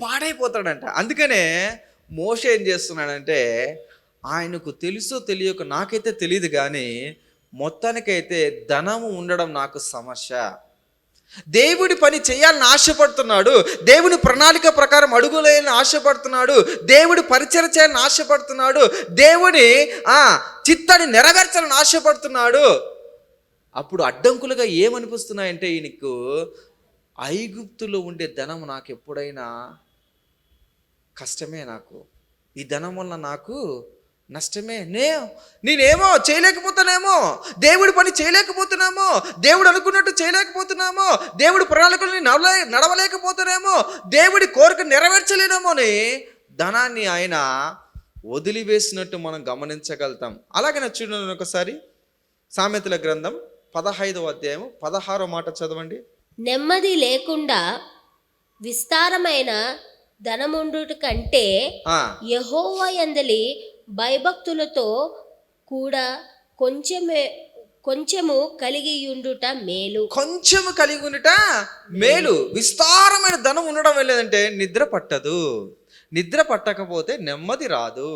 పాడైపోతాడంట. అందుకనే మోషే ఏం చేస్తున్నాడంటే, ఆయనకు తెలుసో తెలియక, నాకైతే తెలియదు కానీ మొత్తానికైతే ధనము ఉండడం నాకు సమస్య. దేవుడి పని చేయాలని ఆశపడుతున్నాడు, దేవుని ప్రణాళిక ప్రకారం అడుగులేయాలని ఆశపడుతున్నాడు, దేవుడి పరిచయం చేయాలని ఆశపడుతున్నాడు, దేవుని చిత్తాన్ని నెరవేర్చాలని ఆశపడుతున్నాడు. అప్పుడు అడ్డంకులుగా ఏమనిపిస్తున్నాయంటే ఈయనకు, ఐగుప్తులో ఉండే ధనం నాకు ఎప్పుడైనా కష్టమే, నాకు ఈ ధనం వల్ల నాకు నష్టమే, నేనేమో చేయలేకపోతున్నానేమో, దేవుడి పని చేయలేకపోతున్నామో, దేవుడు అనుకున్నట్టు చేయలేకపోతున్నామో, దేవుడి ప్రణాళికల్ని నడవలేకపోతున్నామో, దేవుడి కోరిక నెరవేర్చలేనేమో అని ధనాన్ని ఆయన వదిలివేసినట్టు మనం గమనించగలుగుతాం. అలాగే చూడండి ఒకసారి, సామెతల గ్రంథం 15వ అధ్యాయం 16వ మాట చదవండి. నెమ్మది లేకుండా విస్తారమైన ధనముండుట కంటే యెహోవా యందలి భయభక్తులతో కూడా కొంచెము కలిగి ఉండుట మేలు. కొంచెము కలిగి ఉండుట మేలు. విస్తారమైన ధనం ఉండడం లేదంటే నిద్ర పట్టదు, నిద్ర పట్టకపోతే నెమ్మది రాదు,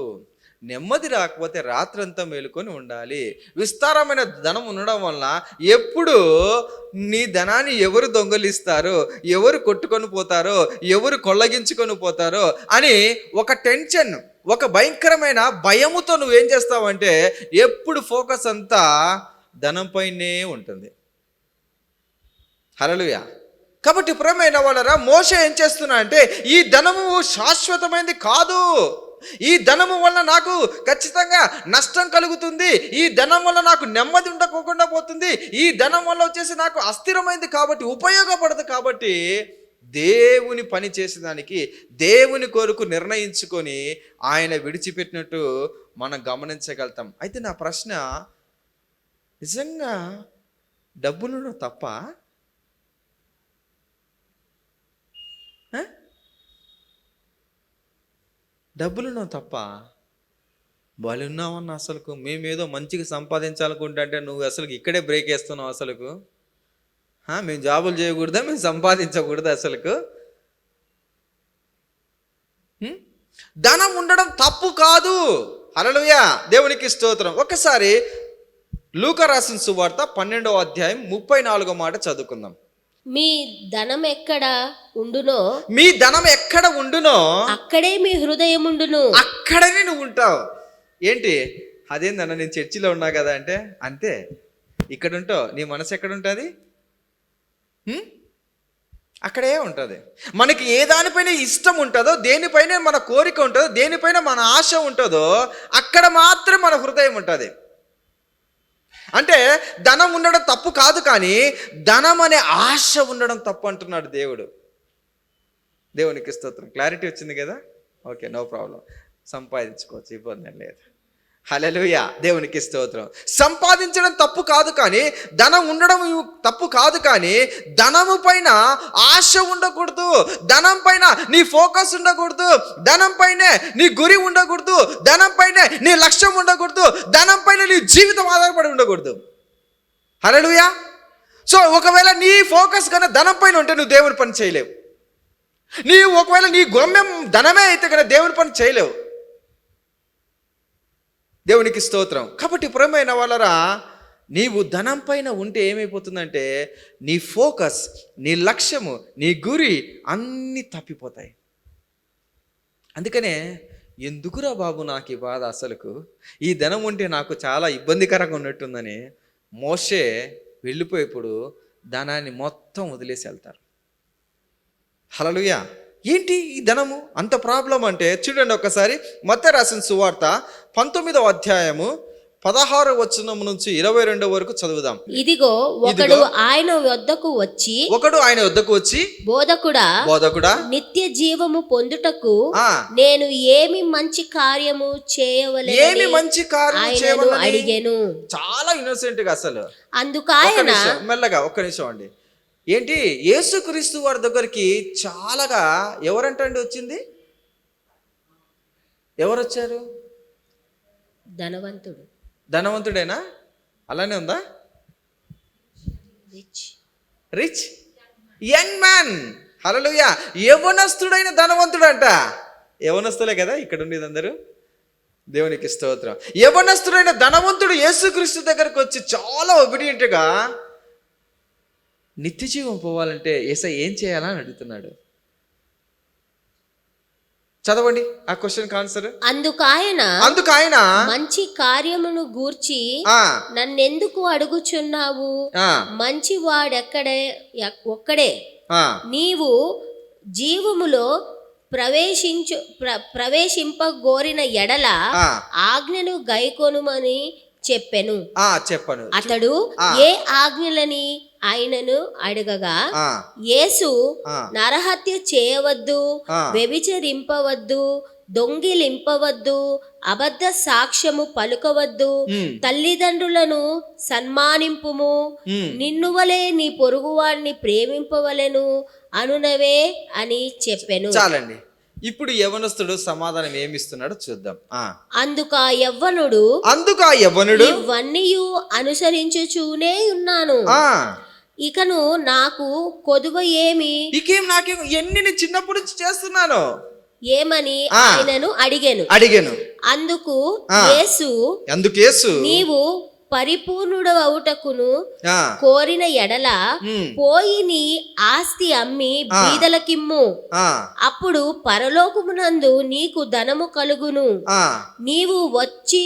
నెమ్మది రాకపోతే రాత్రంతా మేలుకొని ఉండాలి. విస్తారమైన ధనం ఉండడం వలన ఎప్పుడు నీ ధనాన్ని ఎవరు దొంగలిస్తారో, ఎవరు కొట్టుకొని పోతారో, ఎవరు కొల్లగించుకొని పోతారో అని ఒక టెన్షన్, ఒక భయంకరమైన భయముతో నువ్వేం చేస్తావంటే ఎప్పుడు ఫోకస్ అంతా ధనంపైనే ఉంటుంది. హల్లెలూయా. కాబట్టి ప్రియమైన వాళ్ళరా, మోషే ఏం చేస్తున్నా అంటే ఈ ధనము శాశ్వతమైనది కాదు, ఈ ధనము వల్ల నాకు ఖచ్చితంగా నష్టం కలుగుతుంది, ఈ ధనం వల్ల నాకు నెమ్మది ఉండకోకుండా పోతుంది, ఈ ధనం వల్ల వచ్చేసి నాకు అస్థిరమైంది కాబట్టి ఉపయోగపడదు. కాబట్టి దేవుని పని చేసేదానికి దేవుని కొరకు నిర్ణయించుకొని ఆయన విడిచిపెట్టినట్టు మనం గమనించగలుగుతాం. అయితే నా ప్రశ్న, నిజంగా డబ్బులు తప్ప? డబ్బులు తప్ప? బాగున్నామన్నా అసలుకు మేమేదో మంచిగా సంపాదించాలనుకుంటా అంటే నువ్వు అసలు ఇక్కడే బ్రేక్ వేస్తున్నావు. అసలుకు మేము జాబులు చేయకూడదా, మేము సంపాదించకూడదా? అసలుకు ధనం ఉండడం తప్పు కాదు. హల్లెలూయా, దేవునికి స్తోత్రం. ఒకసారి లూకా రాసిన సువార్త 12వ అధ్యాయం 34వ మాట చదువుకుందాం. మీ ధనం ఎక్కడ ఉండునో, మీ ధనం ఎక్కడ ఉండునో అక్కడే మీ హృదయం ఉండును. అక్కడనే నువ్వు ఉంటావు. ఏంటి అదేందన్న, నేను చర్చిలో ఉన్నా కదా అంటే అంతే. ఇక్కడ ఉంటావు, నీ మనసు ఎక్కడ ఉంటుంది? అక్కడే ఉంటుంది. మనకి ఏ దానిపైన ఇష్టం ఉంటుందో, దేనిపైన మన కోరిక ఉంటుందో, దేనిపైన మన ఆశ ఉంటుందో అక్కడ మాత్రం మన హృదయం ఉంటుంది. అంటే ధనం ఉండడం తప్పు కాదు, కానీ ధనం అనే ఆశ ఉండడం తప్పు అంటున్నాడు దేవుడు. దేవునికి స్తోత్రం. క్లారిటీ వచ్చింది కదా? Okay, no problem. సంపాదించుకోవచ్చు, ఇబ్బంది లేదు. హల్లెలూయా, దేవునికి స్తోత్రం. సంపాదించడం తప్పు కాదు, కానీ ధనం ఉండడం తప్పు కాదు, కానీ ధనము పైన ఆశ ఉండకూడదు, ధనం పైన నీ ఫోకస్ ఉండకూడదు, ధనం పైనే నీ గురి ఉండకూడదు, ధనం పైనే నీ లక్ష్యం ఉండకూడదు, ధనం పైన నీ జీవితం ఆధారపడి ఉండకూడదు. హల్లెలూయా. సో ఒకవేళ నీ ఫోకస్ కన్నా ధనం పైన ఉంటే నువ్వు దేవుని పని చేయలేవు. ఒకవేళ నీ గమ్యం ధనమే అయితే కన్నా దేవుని పని చేయలేవు. దేవునికి స్తోత్రం. కాబట్టి ప్రియమైన వాళ్ళరా, నీవు ధనం పైన ఉంటే ఏమైపోతుందంటే నీ ఫోకస్, నీ లక్ష్యము, నీ గురి అన్నీ తప్పిపోతాయి. అందుకనే ఎందుకురా బాబు నాకు ఈ బాధ, అసలుకు ఈ ధనం ఉంటే నాకు చాలా ఇబ్బందికరంగా ఉన్నట్టుందని మోషే వెళ్ళిపోయేప్పుడు ధనాన్ని మొత్తం వదిలేసి వెళ్తారు. హల్లెలూయా. ఏంటి ఈ ధనము అంత ప్రాబ్లం అంటే చూడండి ఒకసారి మత్తయి రాసిన సువార్త 19వ అధ్యాయము 16వ వచనం నుంచి 22వ వరకు చదువుదాం. ఇదిగో ఒకడు ఆయన వద్దకు వచ్చి బోధకుడా నిత్య జీవము పొందుటకు నేను ఏమి మంచి కార్యము చేయవలెనని అడిగెను. చాలా ఇన్నోసెంట్ గా అసలు. అందుకు ఆయన మెల్లగా ఒక్క నిమిషం అండి. ఏంటి యేసుక్రీస్తు వారి దగ్గరికి చాలాగా ఎవరంటండి వచ్చింది? ఎవరు వచ్చారు? ధనవంతుడేనా? అలానే ఉందా? Rich young man. హల్లెలూయా. యవ్వనస్తుడైన ధనవంతుడు అంట. యవ్వనస్తులే కదా ఇక్కడ ఉండేది అందరూ. దేవునికి స్తోత్రం. యవ్వనస్తుడైన ధనవంతుడు యేసుక్రీస్తు దగ్గరకు వచ్చి చాలా ఒబిడియంట్గా నిత్య జీవం పోవాలంటే యేసయ్య ఏం చేయాలని అడుగుతున్నాడు. చదవండి ఆ క్వశ్చన్ ఆన్సర్. అందుకు ఆయన మంచి కార్యమును గూర్చి నన్నెందుకు అడుగుచున్నావు? మంచి ఒక్కడే. నీవు జీవములో ప్రవేశింపగోరిన ఎడల ఆజ్ఞను గైకొనుమని చెప్పెను. అతడు ఏ ఆజ్ఞలని ఆయనను అడగగా యేసు నరహత్య చేయవద్దు, వ్యభిచరింపవద్దు, దొంగిలింపవద్దు, అబద్ధ సాక్ష్యము పలుకవద్దు, తల్లిదండ్రులను సన్మానింపుము, నిన్నువలే నీ పొరుగువాడిని ప్రేమింపవలెను అనునవే అని చెప్పెను. చాలండి. ఇప్పుడు యవ్వనస్తుడు సమాధానం ఏమిస్తున్నాడో చూద్దాం. అందుకు ఆ యవ్వనుడు ఇవన్నీ అనుసరించుచూనే ఉన్నాను, ఇకను నాకు కొదువ ఏమి? నాకేం ఎన్ని చిన్నప్పటి నుంచి చేస్తున్నాను. ఏమని ఆ. ఆయనను అడిగాను. అందుకు ఆ. యేసు అందుకేసు నీవు పరిపూర్ణుడవుటకును ఆ, కోరిన ఎడల ఉమ్, పోయి నీ ఆస్తి అమ్మి ఆ. బీదలకిమ్ము, ఆ, అప్పుడు పరలోకమునందు నీకు ధనము కలుగును, ఆ, నీవు వచ్చి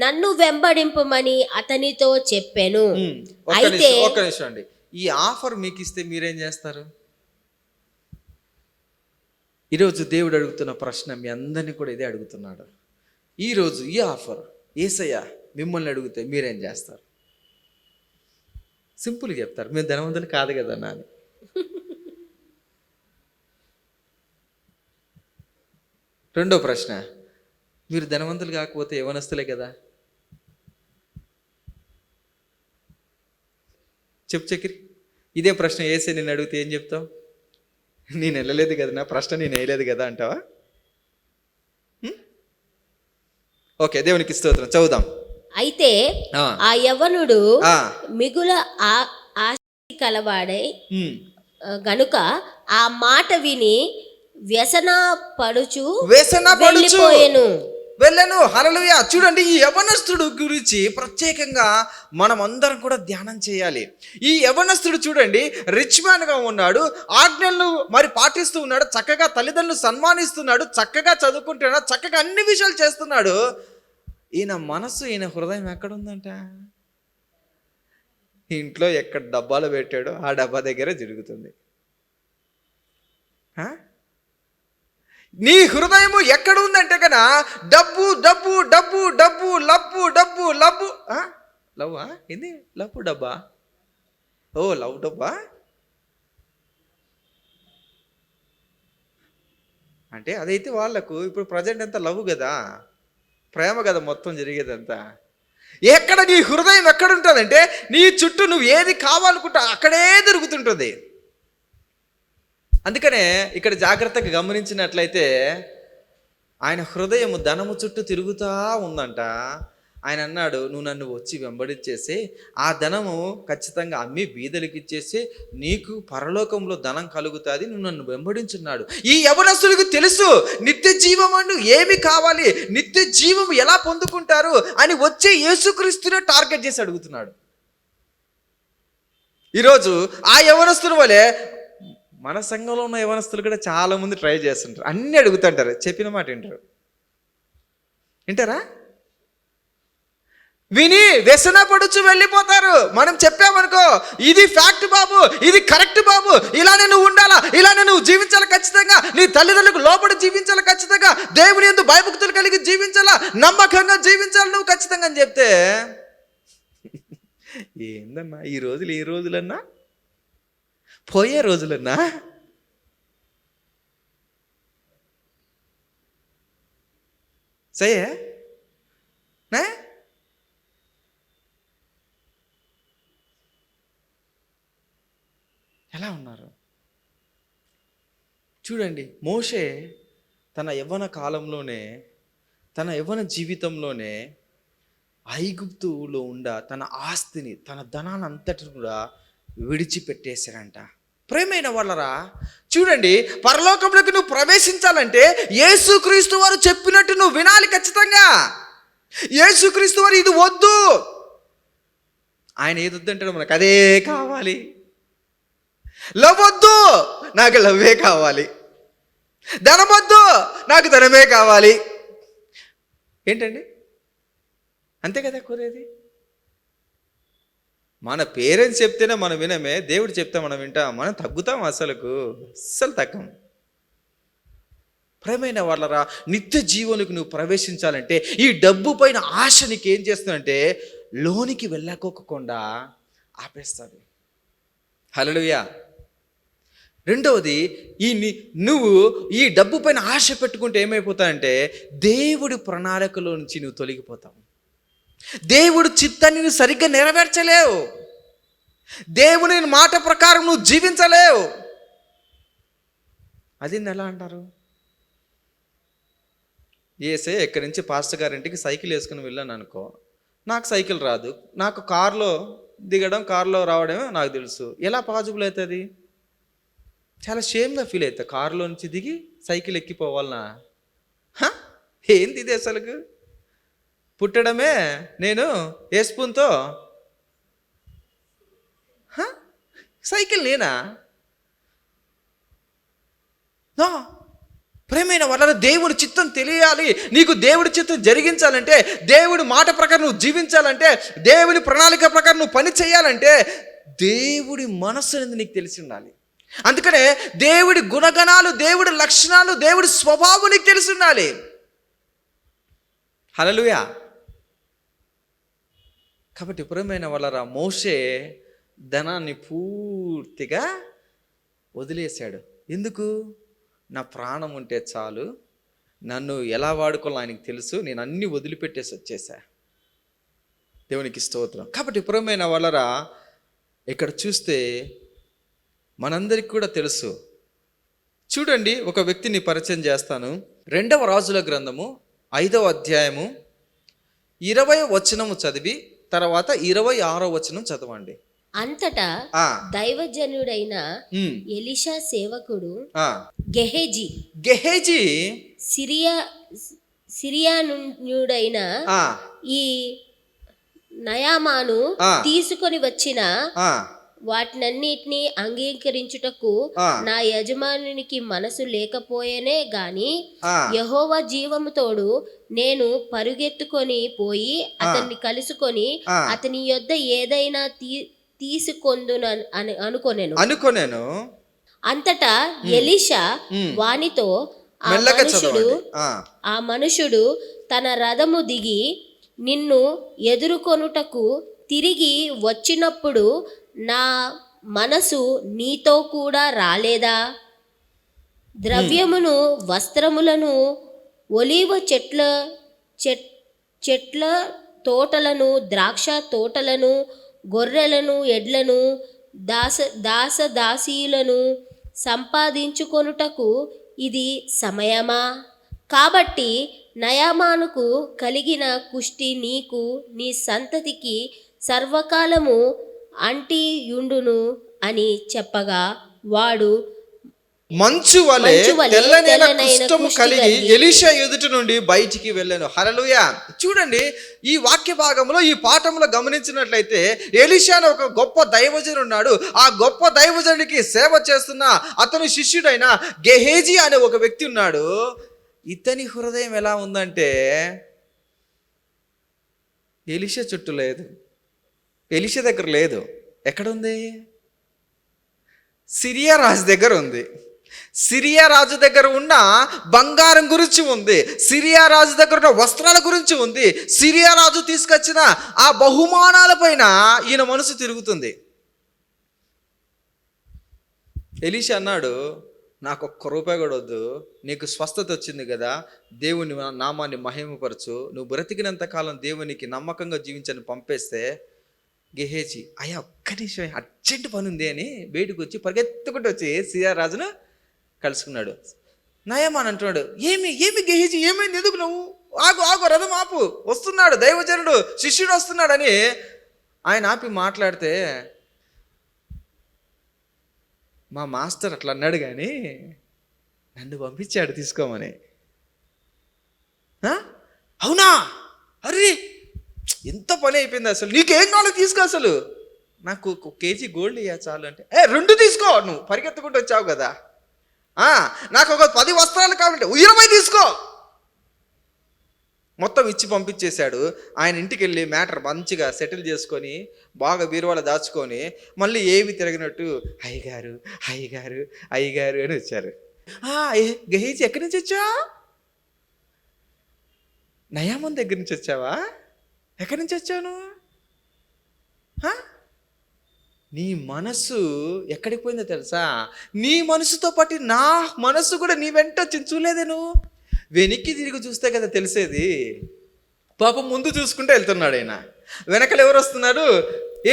నన్ను వెంబడింపమని అతనితో చెప్పెను. ఉమ్. అయితే ఒక్క నిమిషం అండి. ఈ ఆఫర్ మీకు ఇస్తే మీరేం చేస్తారు? ఈరోజు దేవుడు అడుగుతున్న ప్రశ్న మీ అందరినీ కూడా ఇదే అడుగుతున్నాడు. ఈరోజు ఈ ఆఫర్ యేసయ్య మిమ్మల్ని అడిగితే మీరేం చేస్తారు? సింపుల్గా చెప్తారు, మేము ధనవంతులు కాదు కదా నాని. రెండో ప్రశ్న, మీరు ధనవంతులు కాకపోతే యవనస్తులే కదా. చెప్పు చక్రి, ఇదే ప్రశ్న యేసయ్య నిన్ను అడిగితే ఏం చెప్తావు? నేను వెళ్ళలేదు కదా, నా ప్రశ్న నేను వేయలేదు కదా అంటావా? ఓకే, దేవునికి స్తోత్రం. చదువుదాం. అయితే ఆ, ఆ యవ్వనుడు ఆ, మిగుల ఆస్తి కలవాడై ఉమ్. గనుక ఆ మాట విని వ్యసనపడుచు వ్యసనపడుచు వెళ్ళిపోయెను. వెళ్ళను. హల్లెలూయా. చూడండి, ఈ యవనస్తుడు గురించి ప్రత్యేకంగా మనం అందరం కూడా ధ్యానం చేయాలి. ఈ యవనస్తుడు చూడండి, రిచ్ మ్యాన్గా ఉన్నాడు, ఆజ్ఞలను మరి పాటిస్తూ ఉన్నాడు, చక్కగా తల్లిదండ్రులు సన్మానిస్తున్నాడు, చక్కగా చదువుకుంటున్నాడు, చక్కగా అన్ని విషయాలు చేస్తున్నాడు. ఈయన మనసు, ఈయన హృదయం ఎక్కడుందంట? ఇంట్లో ఎక్కడ డబ్బాలు పెట్టాడో ఆ డబ్బా దగ్గరే జరుగుతుంది. నీ హృదయము ఎక్కడ ఉందంటే కన డబ్బు డబ్బు డబ్బు డబ్బు లబ్బు డబ్బు లబ్బు. లవ్వా? ఏంది లబ్బు డబ్బా? ఓ లవ్ డబ్బా అంటే అదైతే వాళ్ళకు. ఇప్పుడు ప్రజెంట్ అంతా లవ్ కదా, ప్రేమ కదా మొత్తం జరిగేదంతా. ఎక్కడ నీ హృదయం ఎక్కడుంటుందంటే నీ చుట్టూ నువ్వు ఏది కావాలనుకుంటా అక్కడే దొరుకుతుంటుంది. అందుకనే ఇక్కడ జాగ్రత్తగా గమనించినట్లయితే ఆయన హృదయం ధనము చుట్టూ తిరుగుతూ ఉందంట. ఆయన అన్నాడు, నువ్వు నన్ను వచ్చి వెంబడించేసి ఆ ధనము ఖచ్చితంగా అమ్మి బీదలకి ఇచ్చేసి నీకు పరలోకంలో ధనం కలుగుతుంది, నువ్వు నన్ను వెంబడించున్నాడు. ఈ యవనస్తులకు తెలుసు నిత్య జీవం అంటూ ఏమి కావాలి, నిత్య జీవం ఎలా పొందుకుంటారు అని వచ్చే యేసుక్రీస్తునే టార్గెట్ చేసి అడుగుతున్నాడు. ఈరోజు ఆ యవనస్తుల వలె మన సంఘంలో ఉన్న యవనస్తులు కూడా చాలా మంది ట్రై చేస్తుంటారు, అన్నీ అడుగుతుంటారు, చెప్పిన మాట వింటారా? విని వ్యసనపడుచు వెళ్ళిపోతారు. మనం చెప్పామనుకో, ఇది ఫ్యాక్ట్ బాబు, ఇది కరెక్ట్ బాబు, ఇలానే నువ్వు ఉండాలా, ఇలానే నువ్వు జీవించాలి ఖచ్చితంగా, నీ తల్లిదండ్రులకు లోపల జీవించాలి ఖచ్చితంగా, దేవుని యందు భయభక్తులు కలిగి జీవించాలా, నమ్మకంగా జీవించాలి నువ్వు ఖచ్చితంగా అని చెప్తే ఏందన్నా ఈ రోజులు, ఏ రోజులన్నా పోయే రోజులన్నా. సయ్యే ఎలా ఉన్నారు చూడండి. మోషే తన యవ్వన కాలంలోనే, తన యవ్వన జీవితంలోనే ఐగుప్తులో తన ఆస్తిని, తన ధనాన్ని అంతటిని కూడా విడిచిపెట్టేశాడంట. ప్రేమైన వాళ్ళరా, చూడండి, పరలోకంలోకి నువ్వు ప్రవేశించాలంటే యేసుక్రీస్తు వారు చెప్పినట్టు నువ్వు వినాలి ఖచ్చితంగా. యేసుక్రీస్తు వారు ఇది వద్దు, ఆయన ఏది వద్దంటాడు మనకు అదే కావాలి. లవ్ వద్దు, నాకు లవ్వే కావాలి. ధనం వద్దు, నాకు ధనమే కావాలి. ఏంటండి, అంతే కదా కోరేది. మన పేరెంట్స్ చెప్తేనే మనం వినమే, దేవుడు చెప్తే మనం వింటాం, మనం తగ్గుతాం, అసలు తగ్గం. ప్రేమైన వాళ్ళరా, నిత్య జీవనకు నువ్వు ప్రవేశించాలంటే ఈ డబ్బు పైన ఆశ నీకు ఏం చేస్తుందంటే లోనికి వెళ్ళకోకుండా ఆపేస్తుంది. హల్లెలూయా. రెండవది, నువ్వు ఈ డబ్బు పైన ఆశ పెట్టుకుంటే ఏమైపోతాయంటే దేవుడి ప్రణాళికలో నుంచి నువ్వు తొలగిపోతావు. దేవుడు చిత్తాన్ని నువ్వు సరిగ్గా నెరవేర్చలేవు, దేవుని మాట ప్రకారం నువ్వు జీవించలేవు. అది ఎలా అంటారు? ఏసే ఎక్కడి నుంచి పాస్టర్ గారింటికి సైకిల్ వేసుకుని వెళ్ళాను అనుకో, నాకు సైకిల్ రాదు, నాకు కారులో దిగడం, కారులో రావడమే నాకు తెలుసు, ఎలా పాజిబుల్ అవుతుంది? చాలా షేమ్గా ఫీల్ అవుతా. కారులో నుంచి దిగి సైకిల్ ఎక్కిపోవాలనా? ఏంది ఇది అసలుకు? పుట్టడమే నేను ఏ స్పూన్తో సైకిల్ నేనా? ప్రేమైన వాళ్ళ దేవుడి చిత్తం తెలియాలి, నీకు దేవుడి చిత్తం జరిగించాలంటే, దేవుడి మాట ప్రకారం నువ్వు జీవించాలంటే, దేవుడి ప్రణాళిక ప్రకారం నువ్వు పని చేయాలంటే దేవుడి మనస్సు అనేది నీకు తెలిసి ఉండాలి. అందుకనే దేవుడి గుణగణాలు, దేవుడి లక్షణాలు, దేవుడి స్వభావం నీకు తెలిసి ఉండాలి. హల్లెలూయా. కాబట్టి ప్రియమైన వాళ్ళరా, మోషే ధనాన్ని పూర్తిగా వదిలేశాడు. ఎందుకు? నా ప్రాణం ఉంటే చాలు, నన్ను ఎలా వాడుకోవాలో ఆయనకు తెలుసు, నేను అన్నీ వదిలిపెట్టేసి వచ్చేసా. దేవునికి స్తోత్రం. కాబట్టి ప్రియమైన వాళ్ళరా, ఇక్కడ చూస్తే మనందరికి కూడా తెలుసు. చూడండి, ఒక వ్యక్తిని పరిచయం చేస్తాను. 2వ రాజుల గ్రంథము 5వ అధ్యాయము 20వ వచనము చదివి తర్వాత 26వ వచనం చదవండి. అంతటా దైవజనుడైన ఎలీషా సేవకుడు గెహజీ సిరియానుడైన ఈ నయామాను తీసుకొని వచ్చిన వాటినన్నిటినీ అంగీకరించుటకు నా యజమానునికి మనసు లేకపోయేనే గాని యెహోవా జీవము తోడు నేను పరుగెత్తుకొని పోయి అతన్ని కలుసుకొని అతని యొద్ద ఏదైనా తీసుకొందును అని అనుకొనెను. అంతటా ఎలీషా వానితో, ఆ మనుషుడు తన రథము దిగి నిన్ను ఎదుర్కొనుటకు తిరిగి వచ్చినప్పుడు నా మనసు నీతో కూడా రాలేదా? ద్రవ్యమును, వస్త్రములను, ఒలీవ చెట్ల తోటలను, ద్రాక్ష తోటలను, గొర్రెలను, ఎడ్లను, దాసదాసీలను సంపాదించుకొనుటకు ఇది సమయమా? కాబట్టి నయామానుకు కలిగిన కుష్టి నీకు నీ సంతతికి సర్వకాలము అంటియుండును అని చెప్పగా వాడు మంచు వలె తెల్లనైన కుష్ఠము కలిగి ఎలీషా ఎదుట నుండి బయటికి వెళ్ళాను. హల్లెలూయా. చూడండి, ఈ వాక్య భాగంలో, ఈ పాఠంలో గమనించినట్లయితే ఎలీషా అనే ఒక గొప్ప దైవజనుడు ఉన్నాడు. ఆ గొప్ప దైవజనుడికి సేవ చేస్తున్న అతని శిష్యుడైన గెహజీ అనే ఒక వ్యక్తి ఉన్నాడు. ఇతని హృదయం ఎలా ఉందంటే ఎలీషా చుట్టూ లేదు, ఎలీషా దగ్గర లేదు. ఎక్కడుంది? సిరియా రాజు దగ్గర ఉంది. సిరియా రాజు దగ్గర ఉన్న బంగారం గురించి ఉంది, సిరియా రాజు దగ్గర ఉన్న వస్త్రాల గురించి ఉంది, సిరియా రాజు తీసుకొచ్చిన ఆ బహుమానాల పైన ఈయన మనసు తిరుగుతుంది. ఎలీషా అన్నాడు, నాకు ఒక్క రూపాయి కూడా వద్దు, నీకు స్వస్థత వచ్చింది కదా, దేవుని నామాన్ని మహిమపరచు, నువ్వు బ్రతికినంత కాలం దేవునికి నమ్మకంగా జీవించని పంపేస్తే, గెహజీ అయ్యా ఒక్క నిమిషం అర్జెంట్ పని ఉంది అని బయటకు వచ్చి పరిగెత్తుకుంటూ వచ్చి సిరియా రాజును కలుసుకున్నాడు. నయమాన్ అంటున్నాడు, ఏమి గెహజీ, ఏమైంది, ఎందుకు నువ్వు? ఆగు రథం ఆపు, వస్తున్నాడు దైవజనుడు, శిష్యుడు వస్తున్నాడని ఆయన ఆపి మాట్లాడితే, మా మాస్టర్ అట్లా అన్నాడు కానీ నన్ను పంపించాడు తీసుకోమని. అవునా? అరే ఎంత పని అయిపోయింది, అసలు నీకేం కావాలో తీసుకో, అసలు నాకు 1 కేజీ గోల్డ్ ఇయ్యా చాలు అంటే, 2 తీసుకో, నువ్వు పరిగెత్తుకుంటూ వచ్చావు కదా. నాకు ఒక 10 వస్త్రాలు కావాలంటే 20 తీసుకో. మొత్తం ఇచ్చి పంపించేశాడు. ఆయన ఇంటికి వెళ్ళి మ్యాటర్ మంచిగా సెటిల్ చేసుకొని బాగా బీరువాలో దాచుకొని మళ్ళీ ఏమి తిరగినట్టు అయ్యగారు అయ్యగారు అయ్యగారు అని వచ్చారు. గెహజీ ఎక్కడి నుంచి వచ్చా? నయామన్ దగ్గర నుంచి వచ్చావా? ఎక్కడి నుంచి వచ్చాను? నీ మనసు ఎక్కడికి పోయిందో తెలుసా? నీ మనసుతో పాటు నా మనసు కూడా నీ వెంట వచ్చింది. చూడలేదే నువ్వు? వెనక్కి తిరిగి చూస్తే కదా తెలిసేది. పాపం ముందు చూసుకుంటే వెళ్తున్నాడు ఆయన, వెనకలు ఎవరు వస్తున్నారు?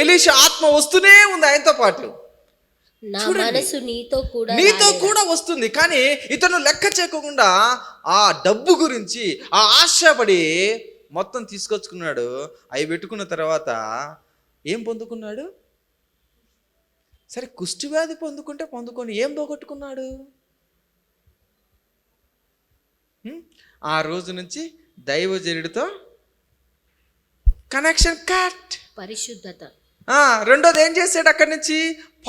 ఎలీషా ఆత్మ వస్తూనే ఉంది ఆయనతో పాటు. నీతో కూడా వస్తుంది, కానీ ఇతను లెక్క చేయకుండా ఆ డబ్బు గురించి ఆ ఆశపడి మొత్తం తీసుకొచ్చుకున్నాడు. అవి పెట్టుకున్న తర్వాత ఏం పొందుకున్నాడు? సరే కుష్టి వ్యాధి పొందుకొని ఏం పోగొట్టుకున్నాడు? ఆ రోజు నుంచి దైవజనుడితో కనెక్షన్ కట్. పరిశుద్ధత. రెండోది ఏం చేశాడు? అక్కడి నుంచి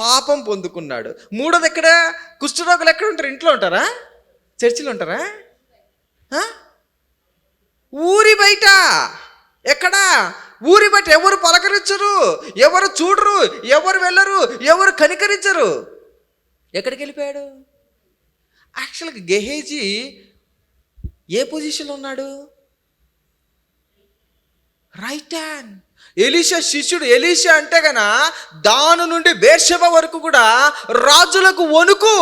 పాపం పొందుకున్నాడు. మూడోది ఎక్కడ? కుష్ఠరోగులు ఎక్కడ ఉంటారు? ఇంట్లో ఉంటారా? చర్చిలో ఉంటారా? ఊరి బయట. ఎక్కడా? ఊరి బయట. ఎవరు పలకరించరు, ఎవరు చూడరు, ఎవరు వెళ్ళరు, ఎవరు కనికరించరు. ఎక్కడికి వెళ్ళిపోయాడు? యాక్చువల్గా గెహేజీ ఏ పొజిషన్లో ఉన్నాడు? Right hand. ఎలీషా శిష్యుడు. ఎలీషా అంటే గన దాను నుండి బేర్షెబ వరకు కూడా రాజులకు వణుకు.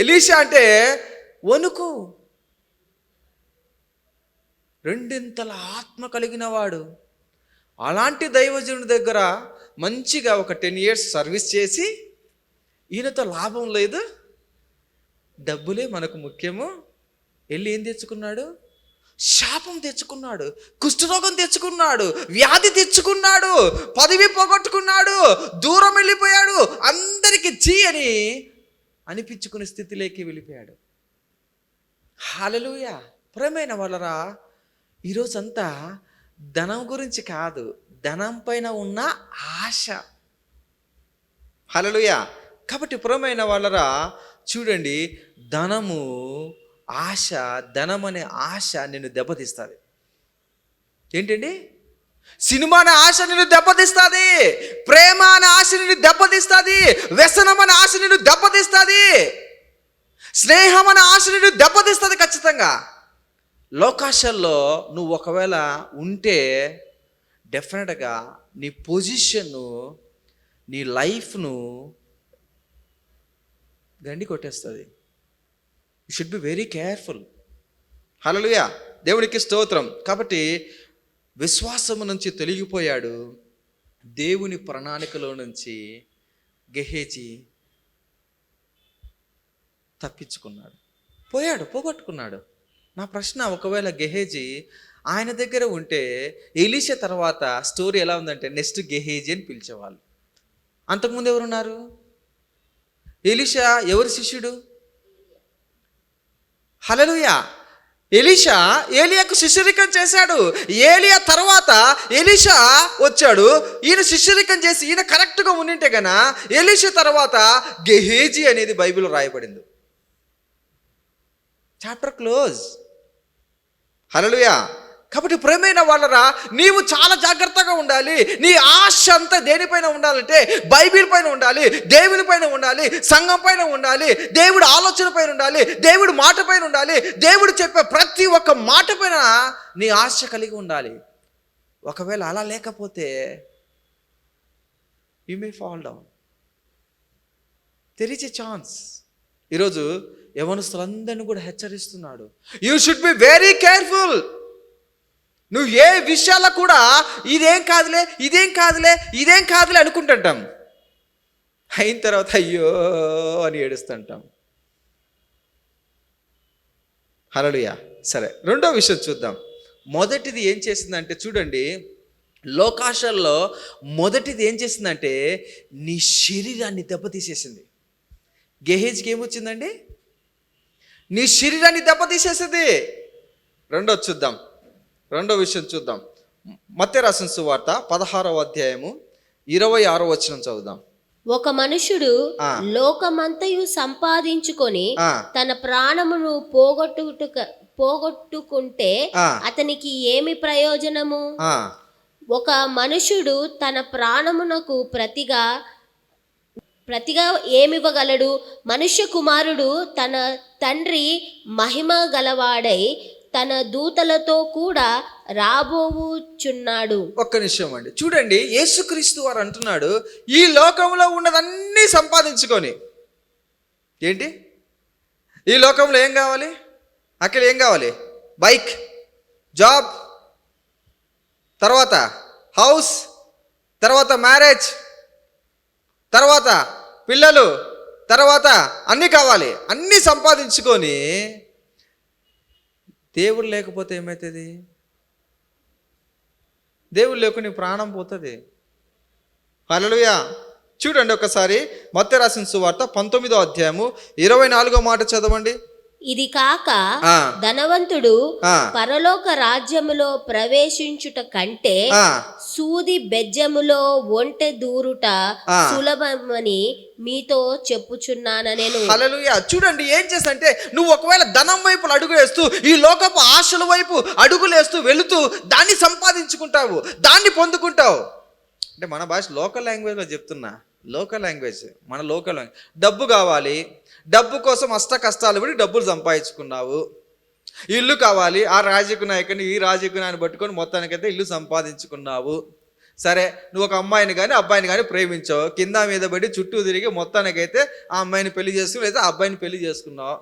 ఎలీషా అంటే వణుకు. రెండింతల ఆత్మ కలిగిన వాడు. అలాంటి దైవజనుడి దగ్గర మంచిగా ఒక 10 years సర్వీస్ చేసి ఈయనతో లాభం లేదు, డబ్బులే మనకు ముఖ్యము. వెళ్ళి ఏం తెచ్చుకున్నాడు? శాపం తెచ్చుకున్నాడు, కుష్ఠరోగం తెచ్చుకున్నాడు, వ్యాధి తెచ్చుకున్నాడు, పదవి పోగొట్టుకున్నాడు, దూరం వెళ్ళిపోయాడు, అందరికీ చీ అని అనిపించుకునే స్థితిలోకి వెళ్ళిపోయాడు. హల్లెలూయా. ప్రియమైన వాళ్ళరా, ఈరోజంతా ధనం గురించి కాదు, ధనం పైన ఉన్న ఆశ. హల్లెలూయా. కాబట్టి ప్రియమైన వాళ్ళరా చూడండి, ధనము ఆశ, ధనం అనే ఆశ నిన్ను దెబ్బతీస్తుంది. ఏంటండి? సినిమా అనే ఆశ నిన్ను దెబ్బతీస్తుంది, ప్రేమ అనే ఆశ నిన్ను దెబ్బతీస్తుంది, వ్యసనం అనే ఆశ నిన్ను దెబ్బతీస్తుంది, స్నేహం అనే ఆశ నిన్ను దెబ్బతీస్తుంది. ఖచ్చితంగా లోకాశల్లో నువ్వు ఒకవేళ ఉంటే డెఫినెట్గా నీ పొజిషన్ను, నీ లైఫ్ను గండి కొట్టేస్తుంది. You should be very careful. Hallelujah. దేవునికి స్తోత్రం. కాబట్టి విశ్వాసము నుంచి తొలగిపోయాడు. దేవుని ప్రణాళికలో నుంచి గెహేజీ తప్పించుకున్నాడు, పోగొట్టుకున్నాడు. నా ప్రశ్న, ఒకవేళ గెహేజీ ఆయన దగ్గర ఉంటే ఎలీషా తర్వాత స్టోరీ ఎలా ఉందంటే నెక్స్ట్ గెహేజీ అని పిలిచేవాళ్ళు. అంతకుముందు ఎవరున్నారు? ఎలీషా ఎవరి శిష్యుడు? హల్లెలూయా. ఎలీషా ఏలియాకు శిష్యరికం చేశాడు. ఏలియా తర్వాత ఎలీషా వచ్చాడు. ఈయన శిష్యరికం చేసి ఈయన కరెక్ట్గా ఉండింటే గన ఎలీషా తర్వాత గెహేజీ అనేది బైబిల్లో రాయబడింది. Chapter close. హల్లెలూయా. కాబట్టి ప్రియమైన వాళ్ళరా, నీవు చాలా జాగ్రత్తగా ఉండాలి. నీ ఆశ అంతా దేనిపైన ఉండాలంటే బైబిల్ పైన ఉండాలి, దేవుని పైన ఉండాలి, సంఘం పైన ఉండాలి, దేవుడి ఆలోచన పైన ఉండాలి, దేవుడి మాట పైన ఉండాలి. దేవుడు చెప్పే ప్రతి ఒక్క మాట పైన నీ ఆశ కలిగి ఉండాలి. ఒకవేళ అలా లేకపోతే you may fall down. There is a chance. ఈరోజు యవనస్తులందరినీ కూడా హెచ్చరిస్తున్నాడు, you should be very careful. నువ్వు ఏ విషయాల్లో కూడా ఇదేం కాదులే అనుకుంటుంటాం, అయిన తర్వాత అయ్యో అని ఏడుస్తుంటాం. హల్లెలూయా. సరే, రెండో విషయం చూద్దాం. మొదటిది ఏం చేసిందంటే చూడండి, లోకాశల్లో మొదటిది ఏం చేసిందంటే నీ శరీరాన్ని దెబ్బతీసేసింది. గెహేజ్కి ఏమొచ్చిందండి? నీ శరీరాన్ని దెబ్బతీసేసింది. రెండో విషయం చూద్దాం. మత్తయి రాసిన సువార్త 16వ అధ్యాయము 26వ వచనం చదువుదాం. ఒక మనుషుడు లోకమంతయు సంపాదించుకొని తన ప్రాణమును పోగొట్టుకుంటే అతనికి ఏమి ప్రయోజనము? ఒక మనుషుడు తన ప్రాణమునకు ప్రతిగా ఏమివ్వగలడు? మనుష్య కుమారుడు తన తండ్రి మహిమ గలవాడై తన దూతలతో కూడా రాబోవుచున్నాడు. ఒక్క నిమిషం అండి, చూడండి. యేసుక్రీస్తు వారు అంటున్నాడు, ఈ లోకంలో ఉన్నదన్నీ సంపాదించుకొని. ఏంటి ఈ లోకంలో ఏం కావాలి? అక్కడ ఏం కావాలి? బైక్, జాబ్, తర్వాత హౌస్, తర్వాత మ్యారేజ్, తర్వాత పిల్లలు, తర్వాత అన్నీ కావాలి. అన్నీ సంపాదించుకొని దేవుడు లేకపోతే ఏమవుతుంది? దేవుడు లేకుండా నీ ప్రాణం పోతుంది. హల్లెలూయా. చూడండి ఒకసారి మత్తయి రాసిన సువార్త 19వ అధ్యాయము 24వ మాట చదవండి. ఇది కాక ఆ. ధనవంతుడు ఆ. పరలోక రాజ్యములో ప్రవేశించుట కంటే ఆ, సూది బెజ్జములో ఒంటె దూరుట ఆ. సులభమని మీతో చెప్పుచున్నాను నేను. హల్లెలూయా. చూడండి ఏం చేస్తంటే, నువ్వు ఒకవేళ ధనం వైపు అడుగు వేస్తూ ఈ లోకపు ఆశల వైపు అడుగులేస్తూ వెళుతూ దాన్ని సంపాదించుకుంటావు, దాన్ని పొందుకుంటావు. అంటే మన భాష లోకల్ లాంగ్వేజ్లో చెప్తున్నా, లోకల్ లాంగ్వేజ్, మన లోకల్ లాంగ్వేజ్. డబ్బు కావాలి, డబ్బు కోసం అష్ట కష్టాలు పడి డబ్బులు సంపాదించుకున్నావు. ఇల్లు కావాలి, ఆ రాజకీయ నాయకుని ఈ రాజకీయ నాయకుని పట్టుకొని మొత్తానికైతే ఇల్లు సంపాదించుకున్నావు. సరే, నువ్వు ఒక అమ్మాయిని కానీ అబ్బాయిని కానీ ప్రేమించావు, కింద మీద పడి చుట్టూ తిరిగి మొత్తానికైతే ఆ అమ్మాయిని పెళ్లి చేసుకుని లేదా ఆ అబ్బాయిని పెళ్లి చేసుకున్నావు.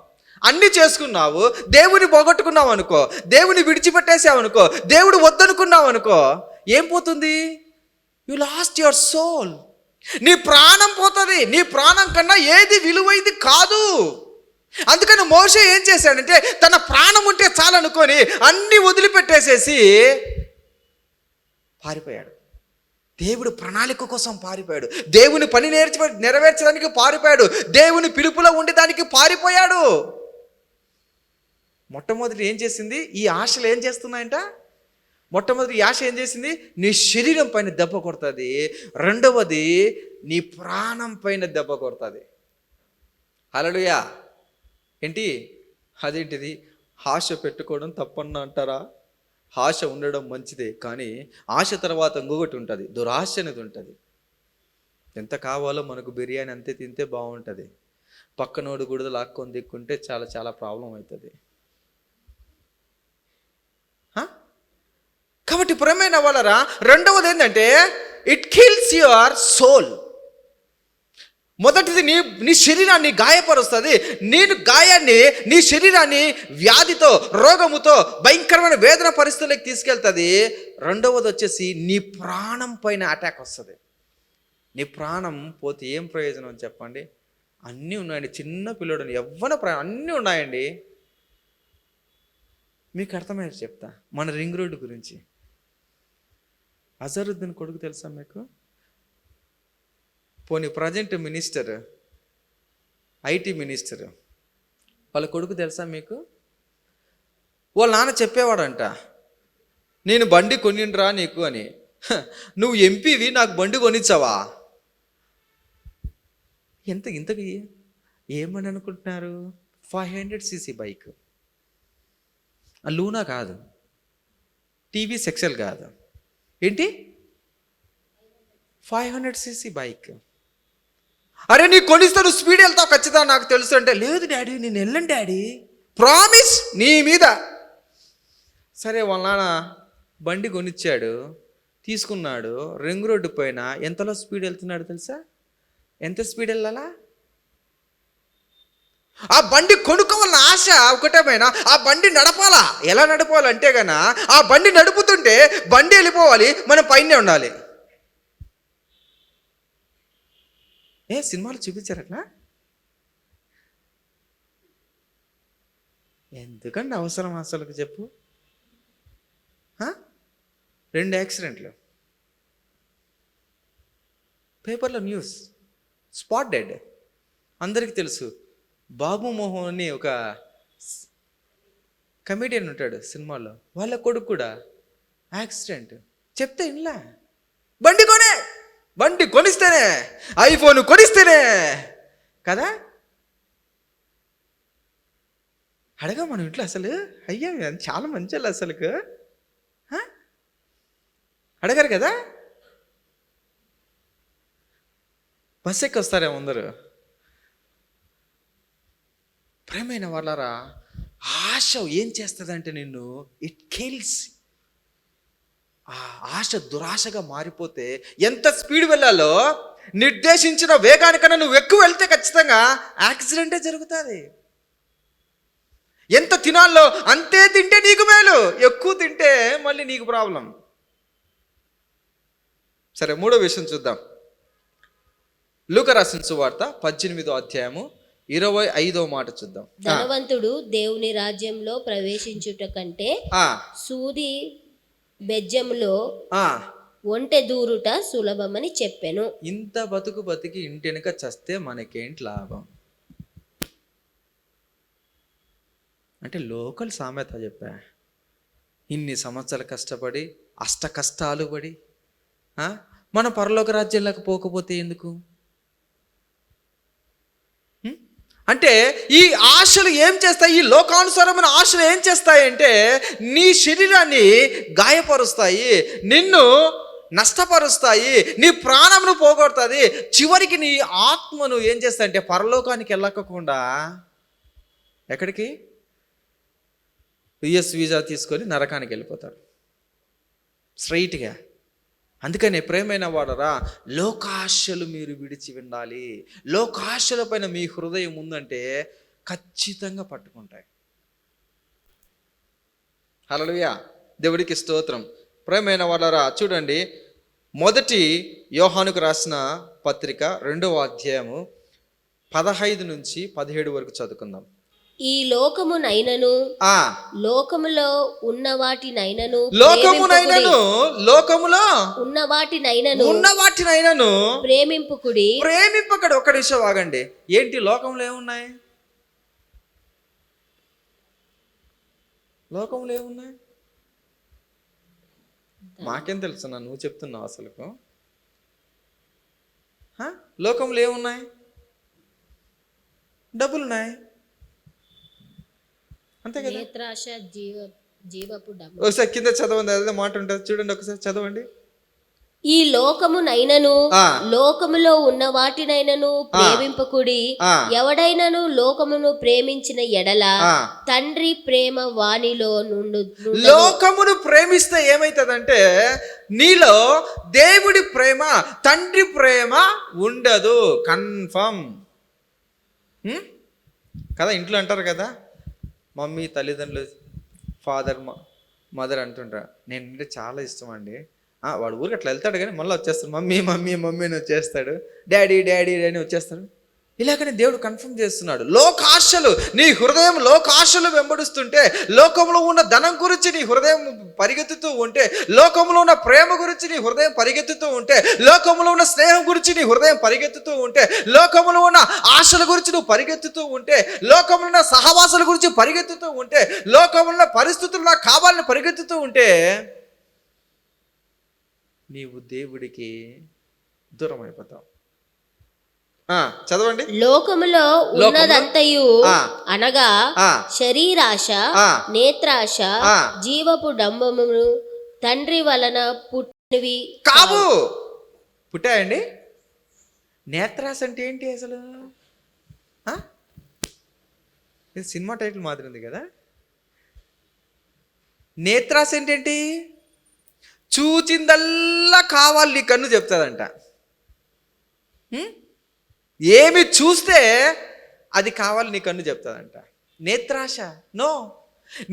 అన్నీ చేసుకున్నావు, దేవుని పోగొట్టుకున్నావు అనుకో, దేవుని విడిచిపెట్టేసావు అనుకో, దేవుడు వద్దనుకున్నావు అనుకో, ఏం పోతుంది? You lost your soul. నీ ప్రాణం పోతుంది. నీ ప్రాణం కన్నా ఏది విలువైంది కాదు. అందుకని మోషే ఏం చేశాడంటే, తన ప్రాణం ఉంటే చాలనుకొని అన్ని వదిలిపెట్టేసేసి పారిపోయాడు. దేవుడు ప్రణాళిక కోసం పారిపోయాడు, దేవుని పని నెరవేర్చడానికి పారిపోయాడు, దేవుని పిలుపులో ఉండేదానికి పారిపోయాడు. మొట్టమొదటి ఏం చేసింది? ఈ ఆశలు ఏం చేస్తున్నాయంట? మొట్టమొదటి ఈ ఆశ ఏం చేసింది? నీ శరీరం పైన దెబ్బ కొడుతుంది. రెండవది నీ ప్రాణం పైన దెబ్బ కొడుతుంది. హల్లెలూయా. ఏంటి అదేంటిది? ఆశ పెట్టుకోవడం తప్పన్నా అంటారా? ఆశ ఉండడం మంచిదే, కానీ ఆశ తర్వాత ఇంకొకటి ఉంటుంది, దురాశ అనేది ఉంటుంది. ఎంత కావాలో మనకు బిర్యానీ అంతే తింటే బాగుంటుంది, పక్కనోడు గుడిద లాక్కొని దిక్కుంటే చాలా చాలా ప్రాబ్లం అవుతుంది. కాబట్టి ప్రేమైన వాళ్ళరా, రెండవది ఏంటంటే ఇట్ కిల్స్ యువర్ సోల్. మొదటిది నీ శరీరాన్ని గాయపరుస్తుంది. నీ శరీరాన్ని వ్యాధితో, రోగముతో, భయంకరమైన వేదన పరిస్థితులకు తీసుకెళ్తుంది. రెండవది వచ్చేసి నీ ప్రాణం పైన అటాక్ వస్తుంది. నీ ప్రాణం పోతే ఏం ప్రయోజనం చెప్పండి? అన్నీ ఉన్నాయండి. చిన్న పిల్లడు యవ్వన ప్రాణం అన్నీ ఉన్నాయండి. మీకు అర్థమయ్యేది చెప్తా. మన రింగ్ రోడ్డు గురించి, అజరుద్దీన్ కొడుకు తెలుసా మీకు? పోనీ ప్రజెంట్ మినిస్టర్, ఐటీ మినిస్టర్, వాళ్ళ కొడుకు తెలుసా మీకు? వాళ్ళ నాన్న చెప్పేవాడంట, నేను బండి కొనిండ్రా నీకు అని. నువ్వు ఎంపీవి, నాకు బండి కొనిచ్చావా? ఇంతకి ఏమని అనుకుంటున్నారు? 500cc బైక్, లూనా కాదు, టీవీ సెక్సెల్ కాదు, ఏంటి 500cc బైక్. అరే నీ కొనిస్తే నువ్వు స్పీడ్ వెళ్తావు ఖచ్చితంగా, నాకు తెలుసు అంటే, లేదు డాడీ నేను వెళ్ళను డాడీ, ప్రామిస్ నీ మీద. సరే, వాళ్ళ నాన్న బండి కొనిచ్చాడు, తీసుకున్నాడు. రింగ్ రోడ్డు పైన ఎంతలో స్పీడ్ వెళ్తున్నాడు తెలుసా? ఎంత స్పీడ్ వెళ్ళాలా? ఆ బండి కొనుక్కోవాలన్న ఆశ ఒకటే పైన, ఆ బండి నడపాలా. ఎలా నడపాలంటే గన, ఆ బండి నడుపుతుంటే బండి వెళ్ళిపోవాలి, మనం పైనే ఉండాలి. సినిమాలు చూపించారట్లా? ఎందుకండి అవసరం అసలు చెప్పు? 2 యాక్సిడెంట్లు, పేపర్లో న్యూస్, స్పాట్ డెడ్. అందరికీ తెలుసు, బాబు మోహన్ అని ఒక కమెడియన్ ఉంటాడు సినిమాలో, వాళ్ళ కొడుకు కూడా యాక్సిడెంట్. చెప్తే ఇంట్లో బండి కొనిస్తేనే, ఐఫోన్ కొనిస్తేనే కదా అడగా మనం ఇంట్లో. అసలు అయ్యా చాలా మంచి వాళ్ళు అసలుకు అడగారు కదా. బస్ ఎక్కి వస్తారేమో అందరూ. ప్రేమైన వాళ్ళరా, ఆశ ఏం చేస్తుందంటే నిన్ను, ఇట్ కిల్స్. ఆ ఆశ దురాశగా మారిపోతే ఎంత స్పీడ్ వెళ్ళాలో నిర్దేశించిన వేగానికన్నా నువ్వు ఎక్కువ వెళ్తే ఖచ్చితంగా యాక్సిడెంటే జరుగుతుంది. ఎంత తినాలో అంతే తింటే నీకు మేలు, ఎక్కువ తింటే మళ్ళీ నీకు ప్రాబ్లం. సరే, 3వ విషయం చూద్దాం. లూకా రాసిన సువార్త 18వ అధ్యాయము 25వ మాట చూద్దాం. ధనవంతుడు దేవుని రాజ్యంలో ప్రవేశించుట కంటే సూది బెజ్జములో ఒంటె దూరుట సులభమని చెప్పెను. ఇంత బతుకు బతికి ఇంటెనక చస్తే మనకేంటి లాభం? అంటే లోకల్ సామెత చెప్పా. ఇన్ని సంవత్సరాలు కష్టపడి అష్ట కష్టాలు పడి మన పరలోక రాజ్యంలోకి పోకపోతే ఎందుకు? అంటే ఈ ఆశలు ఏం చేస్తాయి? ఈ లోకానుసారమైన ఆశలు ఏం చేస్తాయి అంటే నీ శరీరాన్ని గాయపరుస్తాయి, నిన్ను నష్టపరుస్తాయి, నీ ప్రాణమును పోగొడుతుంది. చివరికి నీ ఆత్మను ఏం చేస్తాయంటే పరలోకానికి వెళ్ళకుండా ఎక్కడికి? యుఎస్ వీసా తీసుకొని నరకానికి వెళ్ళిపోతాడు స్ట్రైట్గా. అందుకని ప్రేమైన వాడరా, లోకాశలు మీరు విడిచి ఉండాలి. లోకాశల పైన మీ హృదయం ఉందంటే ఖచ్చితంగా పట్టుకుంటాయి. హల్లెలూయా, దేవుడికి స్తోత్రం. ప్రేమైన వాడరా, చూడండి, మొదటి యోహానుకు రాసిన పత్రిక 2వ అధ్యాయము 15 నుంచి 17 వరకు చదువుకుందాం. ఈ లోకమునైనను లోకములో ఉన్న వాటినైనను లోకములో ఉన్న వాటినైనను ప్రేమింపుకుడి. ప్రేమింపకడు. ఒక్క నిమిషం ఆగండి. ఏంటి లోకంలో ఏమున్నాయి? లోకంలో ఏమున్నాయి? మాకేం తెలుసు, నువ్వు చెప్తున్నావు అసలుకు. లోకంలో ఏమున్నాయి? డబ్బులున్నాయి, అంతే కదా. నేత్రాశ జీవపు డమ్ము. ఒకసారి కింద చదవండి, అదే మాట ఉంటుంది చూడండి, ఒకసారి చదవండి. ఈ లోకమునైనను లోకములో ఉన్న వాటినైనను ప్రేమింపకుడి. ఎవడైనను లోకమును ప్రేమించిన ఎడల తండ్రి ప్రేమ వానిలో నుండు. లోకమును ప్రేమిస్తే ఏమైతుందంటే నీలో దేవుడి ప్రేమ, తండ్రి ప్రేమ ఉండదు. కన్ఫర్మ్ కదా. ఇంట్లో అంటారు కదా, మమ్మీ, తల్లిదండ్రులు, ఫాదర్, మదర్ అంటుంటారు, నేను అంటే చాలా ఇష్టం అండి. వాడు ఊరికి అట్లా వెళ్తాడు కానీ మళ్ళీ వచ్చేస్తాడు, మమ్మీ మమ్మీ మమ్మీ అని వచ్చేస్తాడు, డాడీ డాడీ అని వచ్చేస్తాడు. ఇలాగనే దేవుడు కన్ఫర్మ్ చేస్తున్నాడు. లోకాశలు, నీ హృదయం లోకాశలు వెంబడిస్తుంటే, లోకంలో ఉన్న ధనం గురించి నీ హృదయం పరిగెత్తుతూ ఉంటే, లోకంలో ఉన్న ప్రేమ గురించి నీ హృదయం పరిగెత్తుతూ ఉంటే, లోకంలో ఉన్న స్నేహం గురించి నీ హృదయం పరిగెత్తుతూ ఉంటే, లోకంలో ఉన్న ఆశల గురించి నువ్వు పరిగెత్తుతూ ఉంటే, లోకంలో ఉన్న సహవాసాల గురించి పరిగెత్తుతూ ఉంటే, లోకంలో ఉన్న పరిస్థితులు నాకు కావాలని పరిగెత్తుతూ ఉంటే నీవు దేవుడికి దూరం అయిపోతావు. చదవండి. లోకములో ఉన్నదంతయు అనగా శరీరాశ, నేత్రాశ, జీవపు డంబమును తండ్రి వలన పుట్టినవి కావు. పుట్టాయండి. నేత్రాశ అంటే ఏంటి అసలు? ఇది సినిమా టైటిల్ మాదిరి ఉంది కదా. నేత్రాశ ఏంటేంటి? చూచిందల్లా కావాలి నీ కన్ను చెప్తుందంట. ఏమి చూస్తే అది కావాలి నీ కన్ను చెప్తుందంట. నేత్రాశ నో,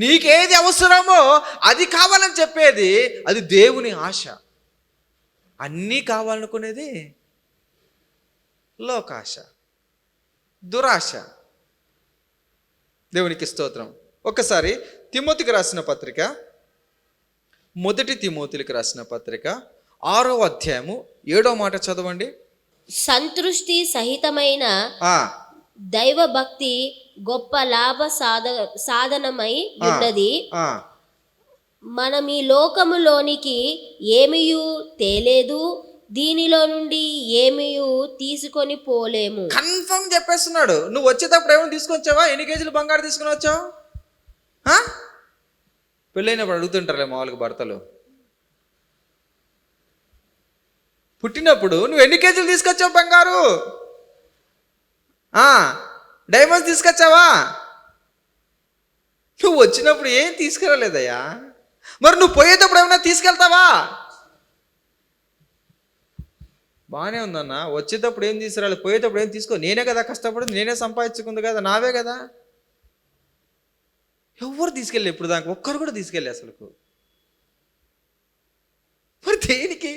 నీకేది అవసరమో అది కావాలని చెప్పేది అది దేవుని ఆశ. అన్నీ కావాలనుకునేది లోకాశ, దురాశ. దేవునికి స్తోత్రం. ఒక్కసారి తిమోతికి రాసిన పత్రిక, మొదటి తిమోతికి రాసిన పత్రిక 6వ అధ్యాయము 7వ మాట చదవండి. సంతృష్టి సహితమైన దైవ భక్తి గొప్ప లాభ సాధనమై ఉన్నది. మనం ఈ లోకములోనికి ఏమియు తేలేదు, దీనిలో నుండి ఏమియు తీసుకొని పోలేము. కన్ఫర్మ్ చెప్పేస్తున్నాడు. నువ్వు వచ్చేటప్పుడు ఏమైనా తీసుకొచ్చావా? ఎన్ని కేజీలు బంగారు తీసుకుని వచ్చావు? పెళ్ళైనప్పుడు అడుగుతుంటారులే మామూలుగా భర్తలు, పుట్టినప్పుడు నువ్వు ఎన్ని కేజీలు తీసుకొచ్చావు బంగారు? డైమండ్స్ తీసుకొచ్చావా? నువ్వు వచ్చినప్పుడు ఏం తీసుకురాలేదయ్యా. మరి నువ్వు పోయేటప్పుడు ఏమైనా తీసుకెళ్తావా? బాగానే ఉందన్న, వచ్చేటప్పుడు ఏం తీసుకురాలి, పోయేటప్పుడు ఏం తీసుకో. నేనే కదా కష్టపడింది, నేనే సంపాదించుకుంది కదా, నావే కదా. ఎవరు తీసుకెళ్ళి ఇప్పుడు దాకా ఒక్కరు కూడా తీసుకెళ్ళి అసలుకు. మరి దేనికి?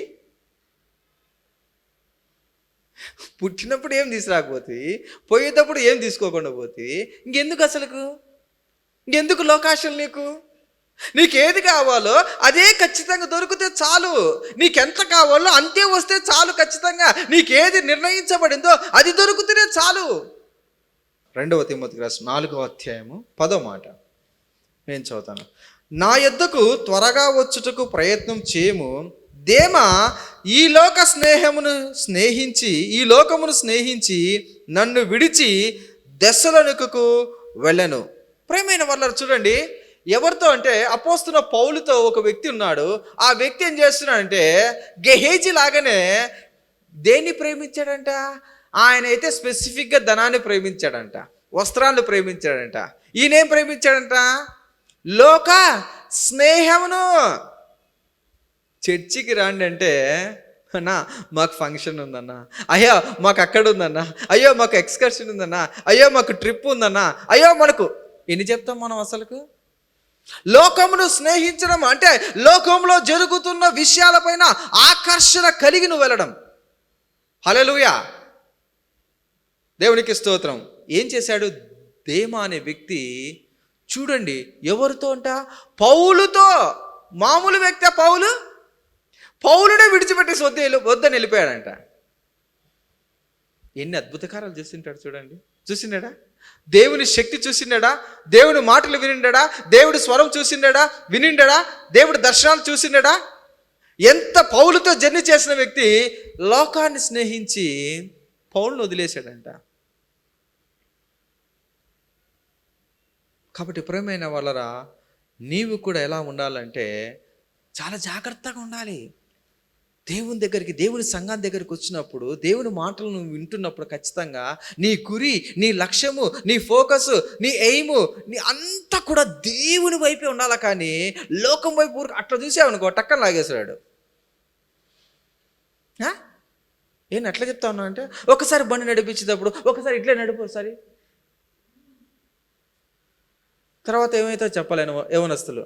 పుట్టినప్పుడు ఏం తీసుకురాకపోతే, పోయేటప్పుడు ఏం తీసుకోకుండా పోతే ఇంకెందుకు అసలుకు? ఇంకెందుకు లోకాశలు నీకు? నీకేది కావాలో అదే ఖచ్చితంగా దొరికితే చాలు. నీకెంత కావాలో అంతే వస్తే చాలు. ఖచ్చితంగా నీకేది నిర్ణయించబడిందో అది దొరికితేనే చాలు. 2 తిమోతికి రాసిన 4వ అధ్యాయము 10వ మాట నేను చదువుతాను. నా యొద్దకు త్వరగా వచ్చుటకు ప్రయత్నం చేయము. దేమా ఈ లోకమును స్నేహించి నన్ను విడిచి దెస్సలోనికకు వెళ్ళను. ప్రేమైన వాళ్ళ చూడండి, ఎవరితో అంటే అపోస్తున్న పౌలుతో ఒక వ్యక్తి ఉన్నాడు. ఆ వ్యక్తి ఏం చేస్తున్నాడంటే గెహేజీ లాగానే దేన్ని ప్రేమించాడంట? ఆయన అయితే స్పెసిఫిక్గా ధనాన్ని ప్రేమించాడంట, వస్త్రాన్ని ప్రేమించాడంట. ఈయనేం ప్రేమించాడంట? లోక స్నేహమును. చర్చికి రాండి అంటే, అన్నా మాకు ఫంక్షన్ ఉందన్నా, అయ్యో మాకు అక్కడ ఉందన్నా, అయ్యో మాకు ఎక్స్కర్షన్ ఉందన్నా, అయ్యో మాకు ట్రిప్ ఉందన్నా, అయ్యో మనకు ఎన్ని చెప్తాం మనం అసలుకు? లోకమును స్నేహించడం అంటే లోకంలో జరుగుతున్న విషయాలపైన ఆకర్షణ కలిగి నువ్వు వెళ్ళడం. హల్లెలూయా, దేవునికి స్తోత్రం. ఏం చేశాడు దేమా అనే వ్యక్తి? చూడండి, ఎవరితో అంట? పౌలుతో. మామూలు వ్యక్తి పౌలునే విడిచిపెట్టేసి వద్దని వెళ్ళిపోయాడంట. ఎన్ని అద్భుత కార్యాలు చూసింటాడు చూడండి. చూసిండా? దేవుని శక్తి చూసిండా? దేవుని మాటలు వినిండా? దేవుడి స్వరం చూసిండా? వినిండా? దేవుడి దర్శనాలు చూసిండా? ఎంత పౌలుతో జర్నీ చేసిన వ్యక్తి లోకాన్ని స్నేహించి పౌలును వదిలేశాడంట. కాబట్టి ప్రియమైన వాళ్ళరా, నీవు కూడా ఎలా ఉండాలంటే చాలా జాగ్రత్తగా ఉండాలి. దేవుని దగ్గరికి, దేవుని సంఘం దగ్గరికి వచ్చినప్పుడు, దేవుని మాటలు నువ్వు వింటున్నప్పుడు ఖచ్చితంగా నీ గురి, నీ లక్ష్యము, నీ ఫోకస్, నీ ఎయిము, నీ అంతా కూడా దేవుని వైపే ఉండాలి. కానీ లోకం వైపు అట్లా చూసావనుకో టక్కన లాగేశాడు. ఏంటి అట్లా చెప్తా ఉన్నా అంటే, ఒకసారి బండి నడిపించేటప్పుడు ఒకసారి ఇట్లా నడిపి, ఒకసారి తర్వాత ఏమైతే చెప్పలేను యవనస్తులు.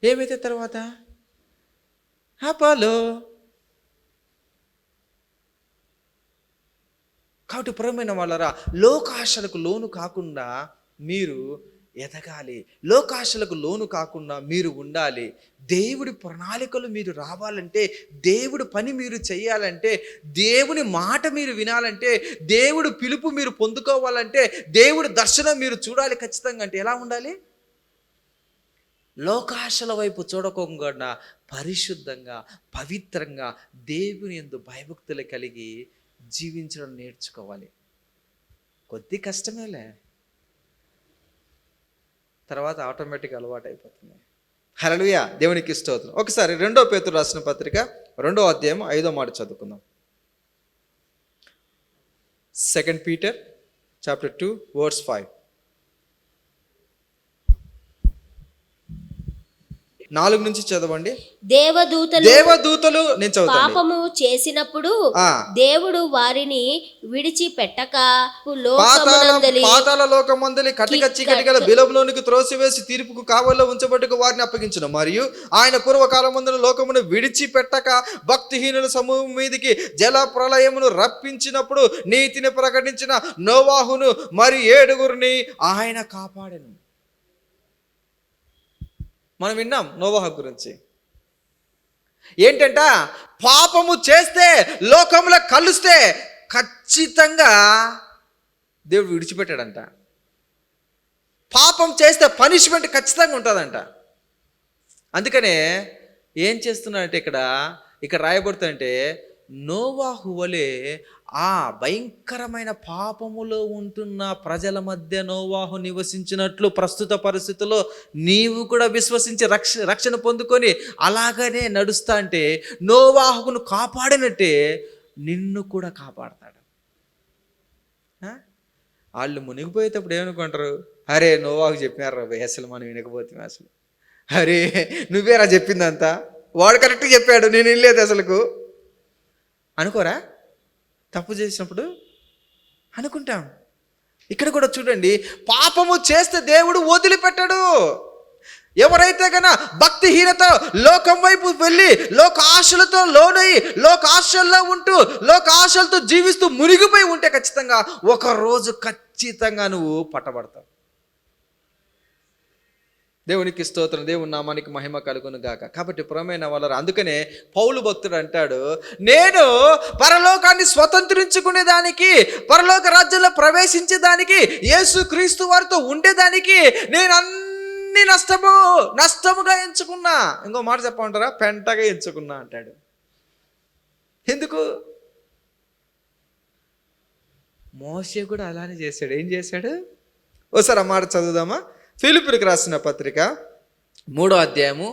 ఏమైతే తర్వాత హలో. కాబట్టి ప్రియమైన వాళ్ళరా, లోకాశలకు లోను కాకుండా మీరు ఎదగాలి. లోకాశలకు లోను కాకుండా మీరు ఉండాలి. దేవుడి ప్రణాళికలు మీరు రావాలంటే, దేవుడి పని మీరు చేయాలంటే, దేవుని మాట మీరు వినాలంటే, దేవుడి పిలుపు మీరు పొందుకోవాలంటే, దేవుడి దర్శనం మీరు చూడాలి ఖచ్చితంగా. అంటే ఎలా ఉండాలి? లోకాశల వైపు చూడకుండా పరిశుద్ధంగా, పవిత్రంగా, దేవుని యందు భయభక్తులు కలిగి జీవించడం నేర్చుకోవాలి. కొద్ది కష్టమేలే, తర్వాత ఆటోమేటిక్ అలవాటు అయిపోతుంది. హల్లెలూయా, దేవునికి స్తోత్రం. ఒకసారి 2 పేతురు రాసిన పత్రిక 2వ అధ్యాయం 5వ మాట చదువుకుందాం. 2 Peter chapter 2 verse 5. 4 నుంచి చదవండి. దేవదూతలు నేను చదువుతాను. పాపము చేసినప్పుడు దేవుడు వారిని విడిచిపెట్టక పాతాళ లోకమందలి కటిక చీకటిగల బిలములోనికి త్రోసివేసి తీర్పుకు కావల్లో ఉంచబట్టుకు వారిని అప్పగించును. మరియు ఆయన పూర్వకాలమందున లోకమును విడిచిపెట్టక భక్తిహీనుల సమూహం మీదికి జల ప్రళయమును రప్పించినప్పుడు నీతిని ప్రకటించిన నోవాహును మరి 7 ఆయన కాపాడెను. మనం విన్నాం నోవాహు గురించి. ఏంటంట? పాపము చేస్తే, లోకంలో కలుస్తే ఖచ్చితంగా దేవుడు విడిచిపెట్టాడంట. పాపం చేస్తే పనిష్మెంట్ ఖచ్చితంగా ఉంటుందంట. అందుకనే ఏం చేస్తున్నాడంటే ఇక్కడ రాయబడుతుందంటే, నోవాహు వలె ఆ భయంకరమైన పాపములో ఉంటున్న ప్రజల మధ్య నోవాహు నివసించినట్లు ప్రస్తుత పరిస్థితుల్లో నీవు కూడా విశ్వసించి రక్షణ పొందుకొని అలాగనే నడుస్తా అంటే నోవాహును కాపాడినట్టే నిన్ను కూడా కాపాడతాడు. వాళ్ళు మునిగిపోయేటప్పుడు ఏమనుకుంటారు? అరే నోవాహు చెప్పినారు అసలు మనం వినకపోతే, అసలు అరే నువ్వేరా చెప్పిందంతా, వాడు కరెక్ట్గా చెప్పాడు, నేను వినలేదు అసలుకు అనుకోరా? తప్పు చేసినప్పుడు అనుకుంటాం. ఇక్కడ కూడా చూడండి, పాపము చేస్తే దేవుడు వదిలిపెట్టడు. ఎవరైతే కన్నా భక్తిహీనత లోకం వైపు వెళ్ళి లోక ఆశలతో లోనయ్యి లోక ఆశల్లో ఉంటూ లోక ఆశలతో జీవిస్తూ మునిగిపోయి ఉంటే ఖచ్చితంగా ఒకరోజు ఖచ్చితంగా నువ్వు పట్టబడతావు. దేవునికి స్తోత్రం, దేవుని నామానికి మహిమ కలుగును గాక. కాబట్టి ప్రియమైన వాళ్ళ, అందుకనే పౌలు భక్తుడు అంటాడు, నేను పరలోకాన్ని స్వతంత్రించుకునేదానికి, పరలోక రాజ్యంలో ప్రవేశించేదానికి, యేసు క్రీస్తు వారితో ఉండేదానికి నేను అన్ని నష్టముగా ఎంచుకున్నా. ఇంకో మాట చెప్పమంటారా? పెంటగా ఎంచుకున్నా అంటాడు. ఎందుకు? మోషే కూడా అలానే చేశాడు. ఏం చేశాడు? ఓసారి ఆ మాట చదువుదామా? ఫిలిప్పీయులకు రాసిన పత్రిక 3వ అధ్యాయము,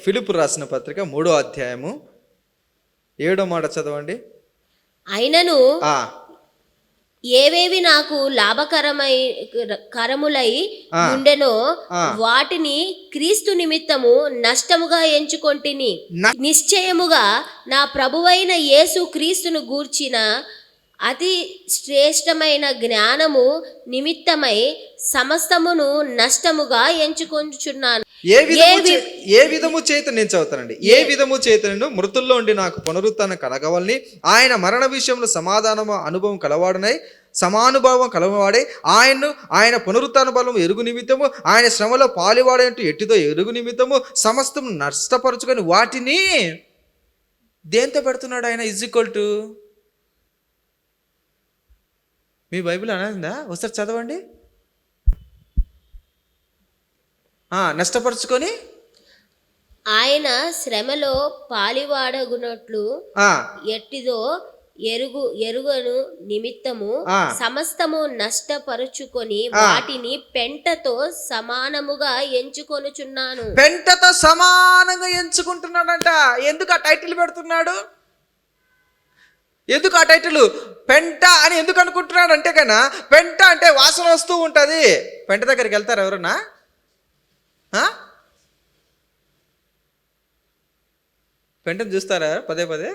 ఫిలిప్పీయులకు రాసిన పత్రిక 3వ అధ్యాయము 7వ మాట చదవండి. అయినను ఏవేవి నాకు లాభకరములై ఉండెనో వాటిని క్రీస్తు నిమిత్తము నష్టముగా ఎంచుకొంటిని. నిశ్చయముగా నా ప్రభువైన యేసు క్రీస్తును గూర్చిన అతి శ్రేష్టమైన జ్ఞానము నిమిత్తమై సమస్తమును నష్టముగా ఎంచుకొంచుచున్నాను. ఏ విధము చేత నేను చదువుతానండి. ఏ విధము చేతను మృతుల్లో ఉండి నాకు పునరుత్థానం కలగవలని, ఆయన మరణ విషయంలో సమాధానము అనుభవం కలవాడనై సమానుభావం కలవాడే ఆయన పునరుత్థాన బలం ఎరుగు నిమిత్తము, ఆయన శ్రమలో పాలివాడంటూ ఎట్టిదో ఎరుగు నిమిత్తము సమస్తం నష్టపరుచుకొని వాటిని దేంతో పెడుతున్నాడు ఆయన? = మీ బైబిల్ అనందా? ఒకసారి చదవండి. నష్టపరుచుకొని ఆయన శ్రమలో పాలివాడగునట్లు ఎట్టిదో ఎరుగను నిమిత్తము సమస్తము నష్టపరుచుకొని వాటిని పెంటతో సమానముగా ఎంచుకొనుచున్నాను. పెంటతో సమానంగా ఎంచుకుంటున్నాడంట. ఎందుకు ఆ టైటిల్ పెడుతున్నాడు? ఎందుకు ఆ టైటిల్ పెంట అని ఎందుకు అనుకుంటున్నాడు అంటే కన్నా, పెంట అంటే వాసన వస్తూ ఉంటుంది. పెంట దగ్గరికి వెళ్తారు ఎవరన్నా? పెంటను చూస్తారా పదే పదే?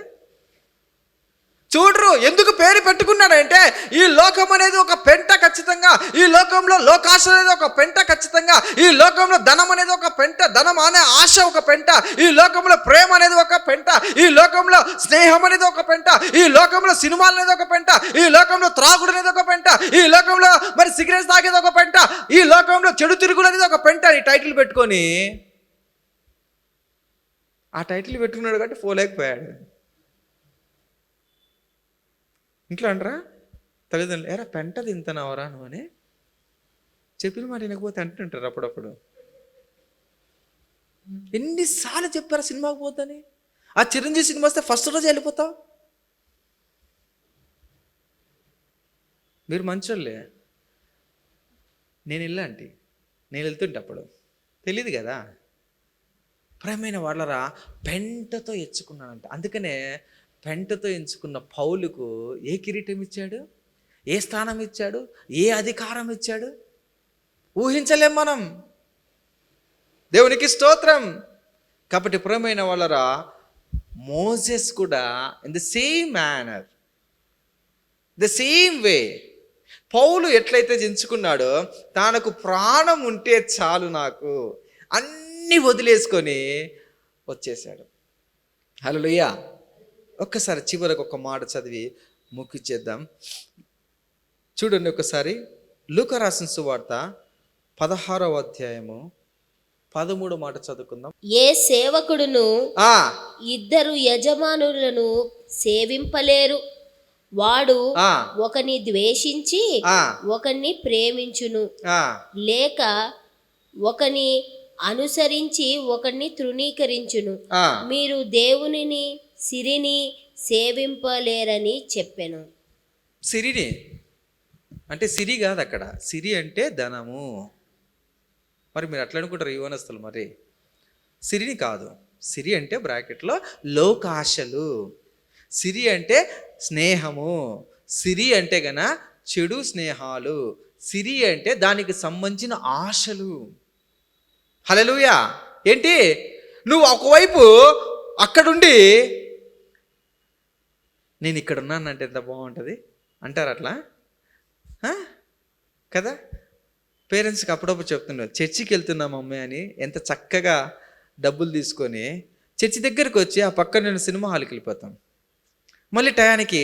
చూడరు. ఎందుకు పేరు పెట్టుకున్నాడంటే, ఈ లోకం అనేది ఒక పెంట ఖచ్చితంగా, ఈ లోకంలో లోకాశ అనేది ఒక పెంట ఖచ్చితంగా, ఈ లోకంలో ధనం అనేది ఒక పెంట, ధనం అనే ఆశ ఒక పెంట, ఈ లోకంలో ప్రేమ అనేది ఒక పెంట, ఈ లోకంలో స్నేహం అనేది ఒక పెంట, ఈ లోకంలో సినిమాలు అనేది ఒక పెంట, ఈ లోకంలో త్రాగుడు అనేది ఒక పెంట, ఈ లోకంలో మరి సిగరెట్స్ తాగేది ఒక పెంట, ఈ లోకంలో చెడు తిరుగుడు అనేది ఒక పెంట. ఈ టైటిల్ పెట్టుకొని, ఆ టైటిల్ పెట్టుకున్నాడు కాబట్టి పోలేకపోయాడు. ఇంట్లో అంటారా తల్లిదండ్రులు, ఎరా పెంట తింటున్నావరా నువ్వు అని చెప్పిన మాట వినకపోతే అంటుంటారు అప్పుడప్పుడు. ఎన్నిసార్లు చెప్పారా సినిమాకి పోతాని? ఆ చిరంజీవి సినిమా వస్తే ఫస్ట్ రోజు వెళ్ళిపోతావు. మీరు మంచోళ్ళే. నేను వెళ్తుంటే అప్పుడు తెలియదు కదా. ప్రేమైన వాళ్ళరా, పెంటతో ఎంచుకున్నానంట. అందుకనే పెంటతో ఎంచుకున్న పౌలుకు ఏ కిరీటం ఇచ్చాడు? ఏ స్థానం ఇచ్చాడు? ఏ అధికారం ఇచ్చాడు? ఊహించలేం మనం. దేవునికి స్తోత్రం. కాబట్టి ప్రియమైన వాళ్ళరా, మోసెస్ కూడా in the same manner, the same way Paul ఎట్లయితే ఎంచుకున్నాడో, తనకు ప్రాణం ఉంటే చాలు, నాకు అన్నీ వదిలేసుకొని వచ్చేసాడు. హల్లెలూయా. ఒక్కసారి చివరకు ఒక మాట చదివి ముగిచేద్దాం. చూడండి ఒకసారి లూకా రాసిన సువార్త 16వ అధ్యాయము 13వ మాట చదువుకుందాం. ఏ సేవకుడును ఇద్దరు యజమానులను సేవింపలేరు. వాడు ఒకని ద్వేషించి ఒకని ప్రేమించును, లేక ఒకని అనుసరించి ఒకరిని తృణీకరించును. మీరు దేవునిని సిరిని సేవింపలేరని చెప్పెను. సిరిని అంటే సిరి కాదు అక్కడ. సిరి అంటే ధనము. మరి మీరు అట్లా అనుకుంటారు యువనస్తులు. మరి సిరిని కాదు. సిరి అంటే బ్రాకెట్లో లోకాశలు. సిరి అంటే స్నేహము. సిరి అంటే గన చెడు స్నేహాలు. సిరి అంటే దానికి సంబంధించిన ఆశలు. హల్లెలూయా. ఏంటి, నువ్వు ఒకవైపు అక్కడుండి నేను ఇక్కడ ఉన్నానంటే ఎంత బాగుంటుంది అంటారు అట్లా కదా. పేరెంట్స్కి అప్పుడప్పుడు చెప్తున్నారు, చర్చికి వెళ్తున్నాం మమ్మీ అని. ఎంత చక్కగా డబ్బులు తీసుకొని చర్చి దగ్గరికి వచ్చి ఆ పక్కన నేను సినిమా హాల్కి వెళ్ళిపోతాం. మళ్ళీ టయానికి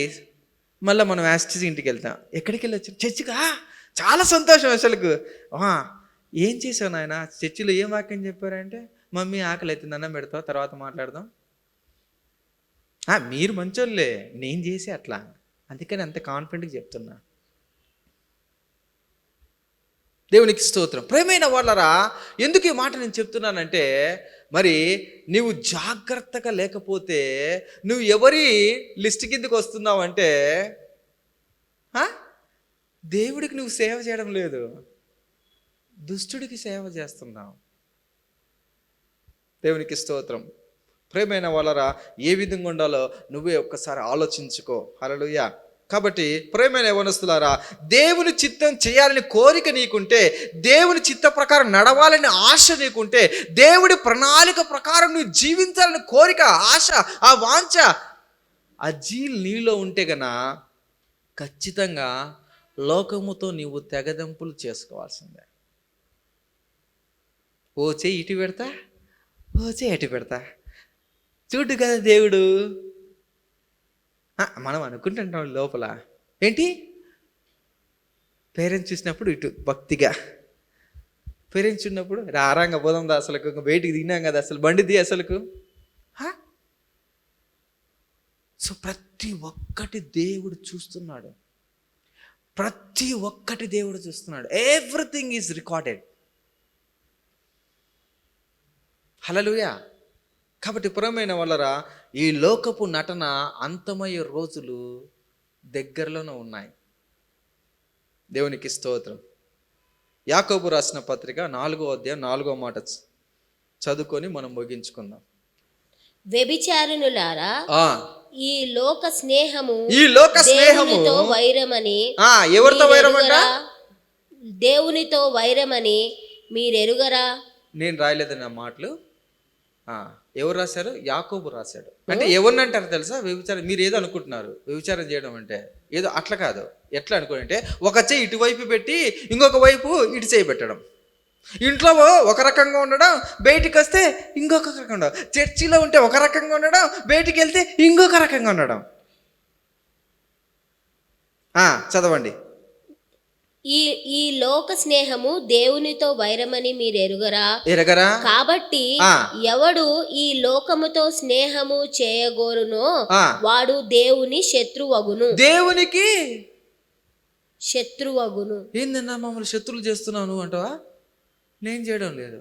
మళ్ళీ మనం యాస్టిస్ ఇంటికి వెళ్తాం. ఎక్కడికి వెళ్ళొచ్చు? చర్చిగా. చాలా సంతోషం అసలుకు. ఏం చేసావు నాయన, చర్చిలో ఏం వాక్యం చెప్పారంటే, మమ్మీ ఆకలి అవుతుంది అన్నం పెడతావు తర్వాత మాట్లాడదాం. మీరు మంచోళ్ళే, నేను చేసి అట్లా, అందుకని అంత కాన్ఫిడెంట్గా చెప్తున్నా. దేవునికి స్తోత్రం. ప్రేమైన వాళ్ళరా, ఎందుకు ఈ మాట నేను చెప్తున్నానంటే, మరి నువ్వు జాగ్రత్తగా లేకపోతే నువ్వు ఎవరి లిస్ట్ కిందకి వస్తున్నావు అంటే, దేవుడికి నువ్వు సేవ చేయడం లేదు, దుష్టుడికి సేవ చేస్తున్నావు. దేవునికి స్తోత్రం. ప్రేమైన వాళ్ళరా, ఏ విధంగా ఉండాలో నువ్వే ఒక్కసారి ఆలోచించుకో. హల్లెలూయా. కాబట్టి ప్రేమైన యవ్వనస్తులారా, దేవుని చిత్తం చేయాలని కోరిక నీకుంటే, దేవుని చిత్త ప్రకారం నడవాలని ఆశ నీకుంటే, దేవుడి ప్రణాళిక ప్రకారం నువ్వు జీవించాలని కోరిక, ఆశ, ఆ వాంఛ, ఆ జీల్ నీలో ఉంటే గనా ఖచ్చితంగా లోకముతో నీవు తెగదెంపులు చేసుకోవాల్సిందే. ఓ చెయ్యి ఇటు పెడతా, ఓ చెయ్యి అటు పెడతా, చూడు కదా దేవుడు. మనం అనుకుంటుంటాం లోపల, ఏంటి పేరెంట్స్ చూసినప్పుడు ఇటు భక్తిగా, పేరెంట్స్ ఉన్నప్పుడు రారంగా పోదాం దా, అసలు బయటికి దిగినాం కదా, అసలు బండిది అసలుకు. సో ప్రతి ఒక్కటి దేవుడు చూస్తున్నాడు, ప్రతి ఒక్కటి దేవుడు చూస్తున్నాడు. Everything is recorded. హల్లెలూయా. కాబట్టి ప్రియమైన వాళ్ళరా, ఈ లోకపు నటన అంతమయ్యే రోజులు దగ్గరలోనే ఉన్నాయి. దేవునికి స్తోత్రం. యాకోబు రాసిన పత్రిక 4వ అధ్యాయం 4వ మాట చదువుకొని మనం ముగించుకుందాం. వ్యభిచారిణులారా, ఈ లోక స్నేహము వైరమని, ఎవరితో వైరమంట? దేవునితో వైరమని మీరెరుగరా? నేను రాయలేదని ఆ మాటలు ఎవరు రాశారు? యాకోబు రాశాడు. అంటే ఎవరిని అంటారు తెలుసా? వ్యభిచారం. మీరు ఏదో అనుకుంటున్నారు వ్యభిచారం చేయడం అంటే, ఏదో అట్లా కాదు. ఎట్లా అనుకోండి, ఒక చెయ్యి ఇటువైపు పెట్టి ఇంకొక వైపు ఇటు చేయి పెట్టడం, ఇంట్లో ఒక రకంగా ఉండడం, బయటికి వస్తే ఇంకొక రకంగా ఉండడం, చర్చిలో ఉంటే ఒక రకంగా ఉండడం, బయటికి వెళ్తే ఇంకొక రకంగా ఉండడం. చదవండి. ఈ లోక స్నేహము దేవునితో వైరమని మీరు ఎరుగరా? కాబట్టి ఎవడు ఈ లోకముతో స్నేహము చేయగోరునో వాడు దేవుని శత్రువగును. దేవునికి శత్రువగును. ఏందన్నా మమ్మల్ని శత్రువులు చేస్తున్నావు నువ్వు అంటావా? నేను చేయడం లేదు.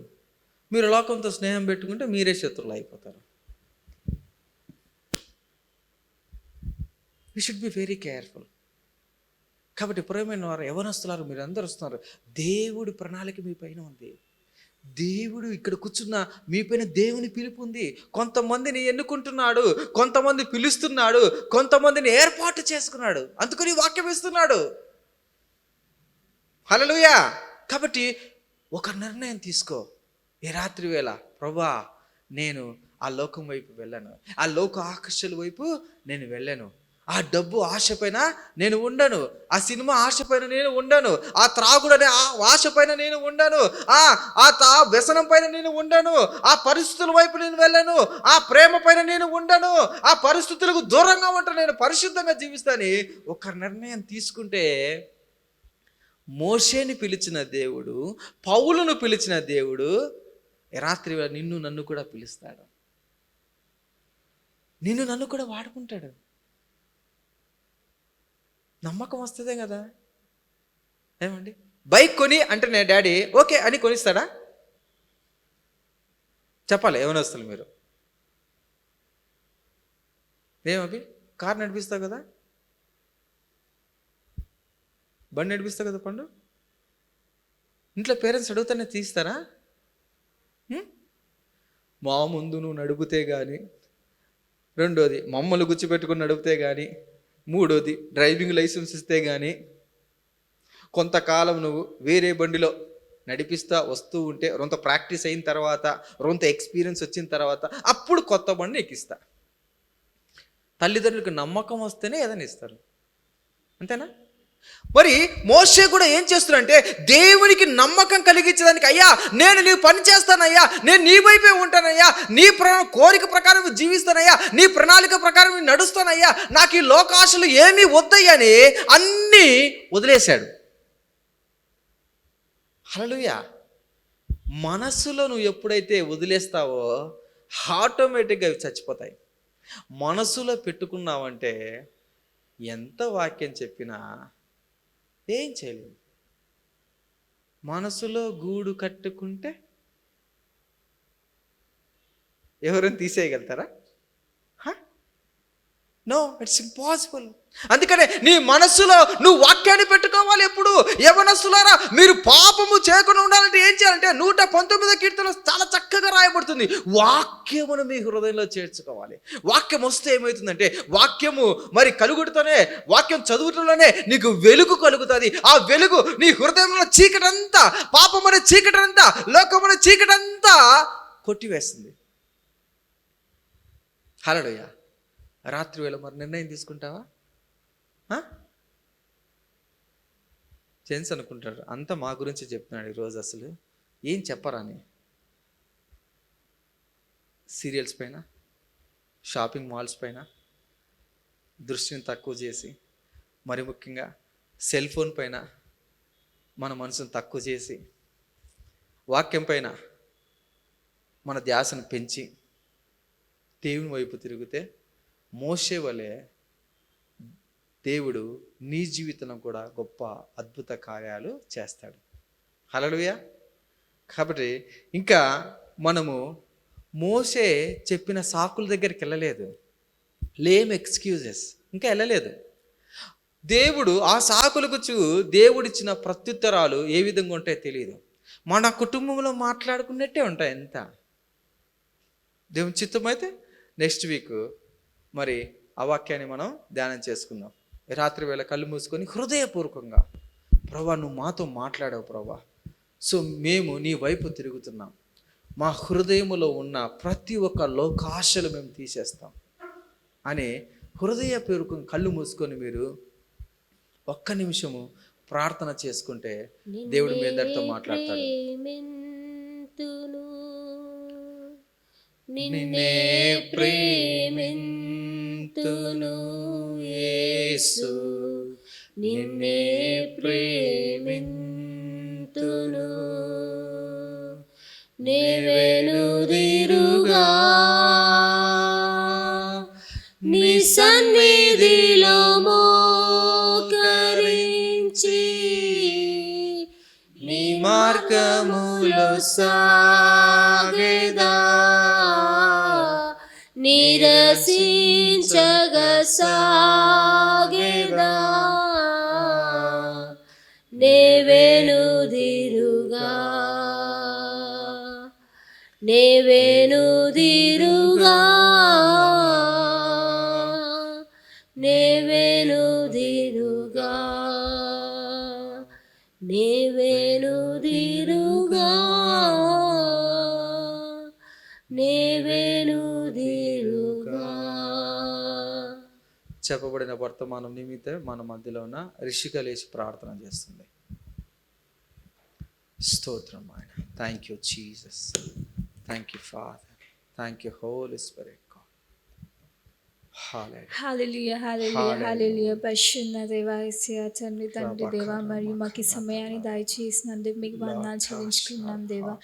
మీరు లోకంతో స్నేహం పెట్టుకుంటే మీరే శత్రువులు అయిపోతారు. You should be very careful. కాబట్టి ప్రియమైన వారు, యవ్వనస్తులారు, మీరు అందరూ వస్తున్నారు. దేవుడి ప్రణాళిక మీ పైన ఉంది. దేవుడు ఇక్కడ కూర్చున్న మీ పైన దేవుని పిలుపు ఉంది. కొంతమందిని ఎన్నుకుంటున్నాడు, కొంతమంది పిలుస్తున్నాడు, కొంతమందిని ఏర్పాటు చేసుకున్నాడు, అందుకని వాక్యం ఇస్తున్నాడు. హల్లెలూయా. కాబట్టి ఒక నిర్ణయం తీసుకో. ఈ రాత్రి వేళ, ప్రభువా, నేను ఆ లోకం వైపు వెళ్ళను, ఆ లోక ఆకర్షణ వైపు నేను వెళ్ళను, ఆ డబ్బు ఆశ పైన నేను ఉండను, ఆ సినిమా ఆశ పైన నేను ఉండను, ఆ త్రాగుడనే ఆ ఆశ పైన నేను ఉండను, ఆ వ్యసనం పైన నేను ఉండను, ఆ పరిస్థితుల వైపు నేను వెళ్ళను, ఆ ప్రేమ పైన నేను ఉండను, ఆ పరిస్థితులకు దూరంగా ఉంటాను, నేను పరిశుద్ధంగా జీవిస్తాను. ఒక నిర్ణయం తీసుకుంటే మోషేని పిలిచిన దేవుడు, పౌలును పిలిచిన దేవుడు రాత్రి నిన్ను నన్ను కూడా పిలుస్తాడు, నిన్ను నన్ను కూడా వాడుకుంటాడు. నమ్మకం వస్తుందే కదా. ఏమండి, బైక్ కొని అంటే నేను డాడీ ఓకే అని కొనిస్తాడా? చెప్పాలి ఏమైనా వస్తుంది మీరు. ఏమవి కారు నడిపిస్తావు కదా, బండి నడిపిస్తావు కదా పండు. ఇంట్లో పేరెంట్స్ అడుగుతానే తీస్తారా? మా ముందు నువ్వు నడిపితే కానీ, రెండోది మమ్మల్ని గుచ్చిపెట్టుకుని నడిపితే కానీ, మూడోది డ్రైవింగ్ లైసెన్స్ ఇస్తే కానీ, కొంతకాలం నువ్వు వేరే బండిలో నడిపిస్తా వస్తూ ఉంటే, రొంత ప్రాక్టీస్ అయిన తర్వాత, రొంత ఎక్స్పీరియన్స్ వచ్చిన తర్వాత అప్పుడు కొత్త బండి ఎక్కిస్తా. తల్లిదండ్రులకు నమ్మకం వస్తేనే ఏదైనా ఇస్తారు, అంతేనా? మరి మోషే కూడా ఏం చేస్తున్నాడంటే, దేవునికి నమ్మకం కలిగించడానికి, అయ్యా నేను నీ పని చేస్తానయ్యా, నేను నీ వైపే ఉంటానయ్యా, నీ కోరిక ప్రకారం జీవిస్తానయ్యా, నీ ప్రణాళిక ప్రకారం నడుస్తానయ్యా, నాకు ఈ లోకాశలు ఏమీ వద్దయ్యా అని అన్నీ వదిలేశాడు. హల్లెలూయా. మనస్సులో నువ్వు ఎప్పుడైతే వదిలేస్తావో ఆటోమేటిక్గా అవి చచ్చిపోతాయి. మనసులో పెట్టుకున్నావంటే ఎంత వాక్యం చెప్పినా ఏం చేయలేవు. మనసులో గూడు కట్టుకుంటే ఎవరైనా తీసేయగలుగుతారా? No, it's impossible. అందుకనే నీ మనస్సులో నువ్వు వాక్యాన్ని పెట్టుకోవాలి. ఎప్పుడు యవనస్తులారా, మీరు పాపము చేయకుండా ఉండాలంటే ఏం చేయాలంటే 119వ కీర్తనలో చాలా చక్కగా రాయబడుతుంది. వాక్యమును మీ హృదయంలో చేర్చుకోవాలి. వాక్యం వస్తే ఏమవుతుందంటే, వాక్యము మరి కలుగుడుతోనే, వాక్యం చదువుటలోనే నీకు వెలుగు కలుగుతుంది. ఆ వెలుగు నీ హృదయంలో చీకటంతా, పాపమనే చీకటంతా, లోకమనే చీకటంతా కొట్టివేస్తుంది. హల్లెలూయా. రాత్రి వేళ మరి నిర్ణయం తీసుకుంటావా? జెంట్స్ అనుకుంటారు అంతా మా గురించి చెప్తున్నాడు ఈరోజు, అసలు ఏం చెప్పరాని. సీరియల్స్ పైన, షాపింగ్ మాల్స్ పైన దృష్టిని తక్కువ చేసి, మరి ముఖ్యంగా సెల్ ఫోన్ పైన మన మనసును తక్కువ చేసి, వాక్యం పైన మన ధ్యాసను పెంచి దేవుని వైపు తిరిగితే మోషే వలె దేవుడు నీ జీవితంలో కూడా గొప్ప అద్భుత కార్యాలు చేస్తాడు. హల్లెలూయా. కాబట్టి ఇంకా మనము మోషే చెప్పిన సాకుల దగ్గరికి వెళ్ళలేదు. లేమ్ ఎక్స్క్యూజెస్ ఇంకా వెళ్ళలేదు. దేవుడు ఆ సాకులకు దేవుడిచ్చిన ప్రత్యుత్తరాలు ఏ విధంగా ఉంటాయో తెలియదు. మన కుటుంబంలో మాట్లాడుకున్నట్టే ఉంటాయి. ఎంత దేవుని చిత్తం అయితే నెక్స్ట్ వీక్ మరి ఆ వాక్యాన్ని మనం ధ్యానం చేసుకుందాం. రాత్రి వేళ కళ్ళు మూసుకొని హృదయపూర్వకంగా, ప్రభా నువ్వు మాతో మాట్లాడావు ప్రభా, సో మేము నీ వైపు తిరుగుతున్నాం, మా హృదయములో ఉన్న ప్రతి ఒక్క లోకాశలు మేము తీసేస్తాం అని హృదయపూర్వకంగా కళ్ళు మూసుకొని మీరు ఒక్క నిమిషము ప్రార్థన చేసుకుంటే దేవుడు మీ అందరితో మాట్లాడతాడు. నిన్నే ప్రేమింతును యేసు, నిన్నే ప్రేమింతును, నీవెనుదిరుగా నీ సన్నిధిలో మోకరించి, నీ మార్గములో సాగెదా, నిరసించగ సాగెదా, నేవెనుదిరుగా, నేవెనుదిరుగా, నేవెనుదిరుగా, నేవెనుదిరుగా, నేవెనుదిరుగా. చెప్పబడిన వర్తమానం నిమిత్తం మన మధ్యలో ఉన్న రిషిక లేచి ప్రార్థన చేస్తుంది. స్తోత్రం ఆయన. Thank you Jesus, thank you father, thank you holy spirit. Hallelujah, hallelujah, hallelujah. పరిశుద్ధ దేవా, యేసయ్యా తండ్రి, తండ్రి దేవా, మరియు మాకు ఈ సమయాన్ని దయచేసినందుకు మీకు వందనాలు చెల్లించుకున్నాం దేవా.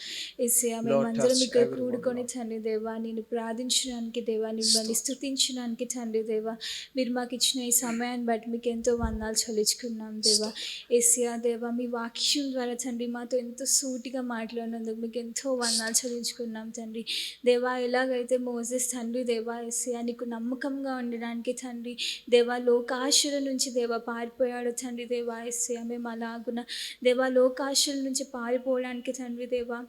యేసయ్యా మేమందరం ఇక్కడ కూడుకొని తండ్రి దేవా నేను ప్రార్థించడానికి దేవా, మిమ్మల్ని స్తుతించడానికి తండ్రి దేవా, మీరు మాకు ఇచ్చిన ఈ సమయాన్ని బట్టి మీకు ఎంతో వందనాలు చెల్లించుకున్నాం దేవా. యేసయ్యా దేవా, మీ వాక్యం ద్వారా తండ్రి మాతో ఎంతో సూటిగా మాట్లాడినందుకు మీకు ఎంతో వందనాలు చెల్లించుకున్నాం తండ్రి దేవా. ఎలాగైతే మోసెస్ తండ్రి దేవా యేసయ్యా నీకు నమ్మకంగా ఉండడానికి తండ్రి దేవా లోకాశల నుంచి దేవా పారిపోయాడు తండ్రి దేవా యేసయ్యా, మేము అలాగున దేవా లోకాశల నుంచి పారిపోవడానికి తండ్రి దేవా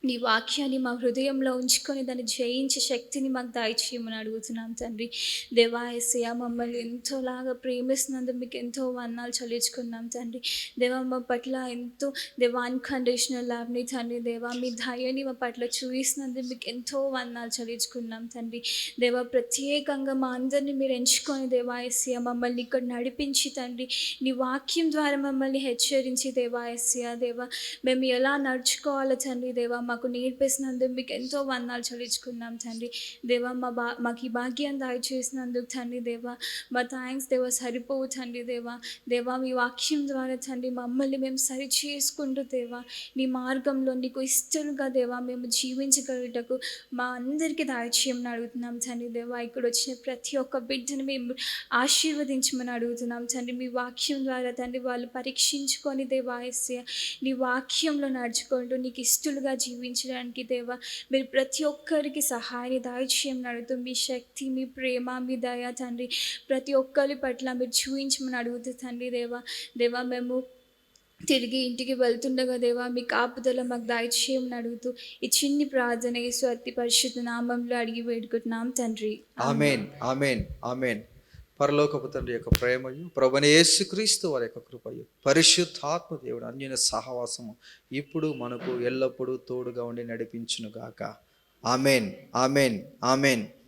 నీ వాక్యాన్ని మా హృదయంలో ఉంచుకొని దాన్ని జయించే శక్తిని మాకు దయచేయమని అడుగుతున్నాం తండ్రి దేవా యేసయ్యా. మమ్మల్ని ఎంతోలాగా ప్రేమిస్తున్నందుకు మీకు ఎంతో వందనాలు చెల్లించుకున్నాం తండ్రి దేవా. మా పట్ల ఎంతో దేవా అన్కండిషనల్ లవ్ని తండ్రి దేవా, మీ దయని మా పట్ల చూపిస్తున్నందుకు మీకు ఎంతో వందనాలు చెల్లించుకున్నాం తండ్రి దేవా. ప్రత్యేకంగా మా అందరినీ మీరు ఎంచుకొని దేవా యేసయ్యా మమ్మల్ని ఇక్కడ నడిపించి తండ్రి నీ వాక్యం ద్వారా మమ్మల్ని హెచ్చరించి దేవా యేసయ్యా దేవా మేము ఎలా నడుచుకోవాలో తండ్రి దేవా మాకు నేర్పేసినందుకు మీకు ఎంతో వందనాలు చెల్లించుకున్నాం తండ్రి. దేవా మాకు ఈ భాగ్యాన్ని దయచేసినందుకు తండ్రి దేవా, మా థ్యాంక్స్ దేవా సరిపోవు తండ్రి దేవా. దేవా మీ వాక్యం ద్వారా తండ్రి మమ్మల్ని మేము సరి చేసుకుంటూ దేవా నీ మార్గంలో నీకు ఇష్టలుగా దేవా మేము జీవించగలుగుటకు మా అందరికీ దయచేయమని అడుగుతున్నాం తండ్రి దేవా. ఇక్కడ వచ్చిన ప్రతి ఒక్క బిడ్డను మేము ఆశీర్వదించమని అడుగుతున్నాం తండ్రి. మీ వాక్యం ద్వారా తండ్రి వాళ్ళు పరీక్షించుకొని దేవా యేసయ్య నీ వాక్యంలో నడుచుకుంటూ నీకు ఇష్టలుగా జీవించడానికి దేవా మీరు ప్రతి ఒక్కరికి సహాయాన్ని దయచేయమని అడుగుతూ మీ శక్తి, మీ ప్రేమ, మీ దయ తండ్రి ప్రతి ఒక్కరి పట్ల మీరు చూపించమని అడుగుతూ తండ్రి దేవా. దేవా మేము తిరిగి ఇంటికి వెళ్తుండగా దేవా మీ కాపుదల మాకు దయచేయమని అడుగుతూ ఈ చిన్ని ప్రార్థన యేసు అతి పరిశుద్ధ నామంలో అడిగి వేడుకుంటున్నాం తండ్రి. ఆమేన్ ఆమేన్ ఆమేన్. పరలోకపు తండ్రి యొక్క ప్రేమయు ప్రభువైన యేసుక్రీస్తు వారి యొక్క కృపయు పరిశుద్ధాత్మ దేవుడు అన్యోన్య సహవాసము ఇప్పుడు మనకు ఎల్లప్పుడూ తోడుగా ఉండి నడిపించును గాక. ఆమేన్ ఆమేన్ ఆమేన్.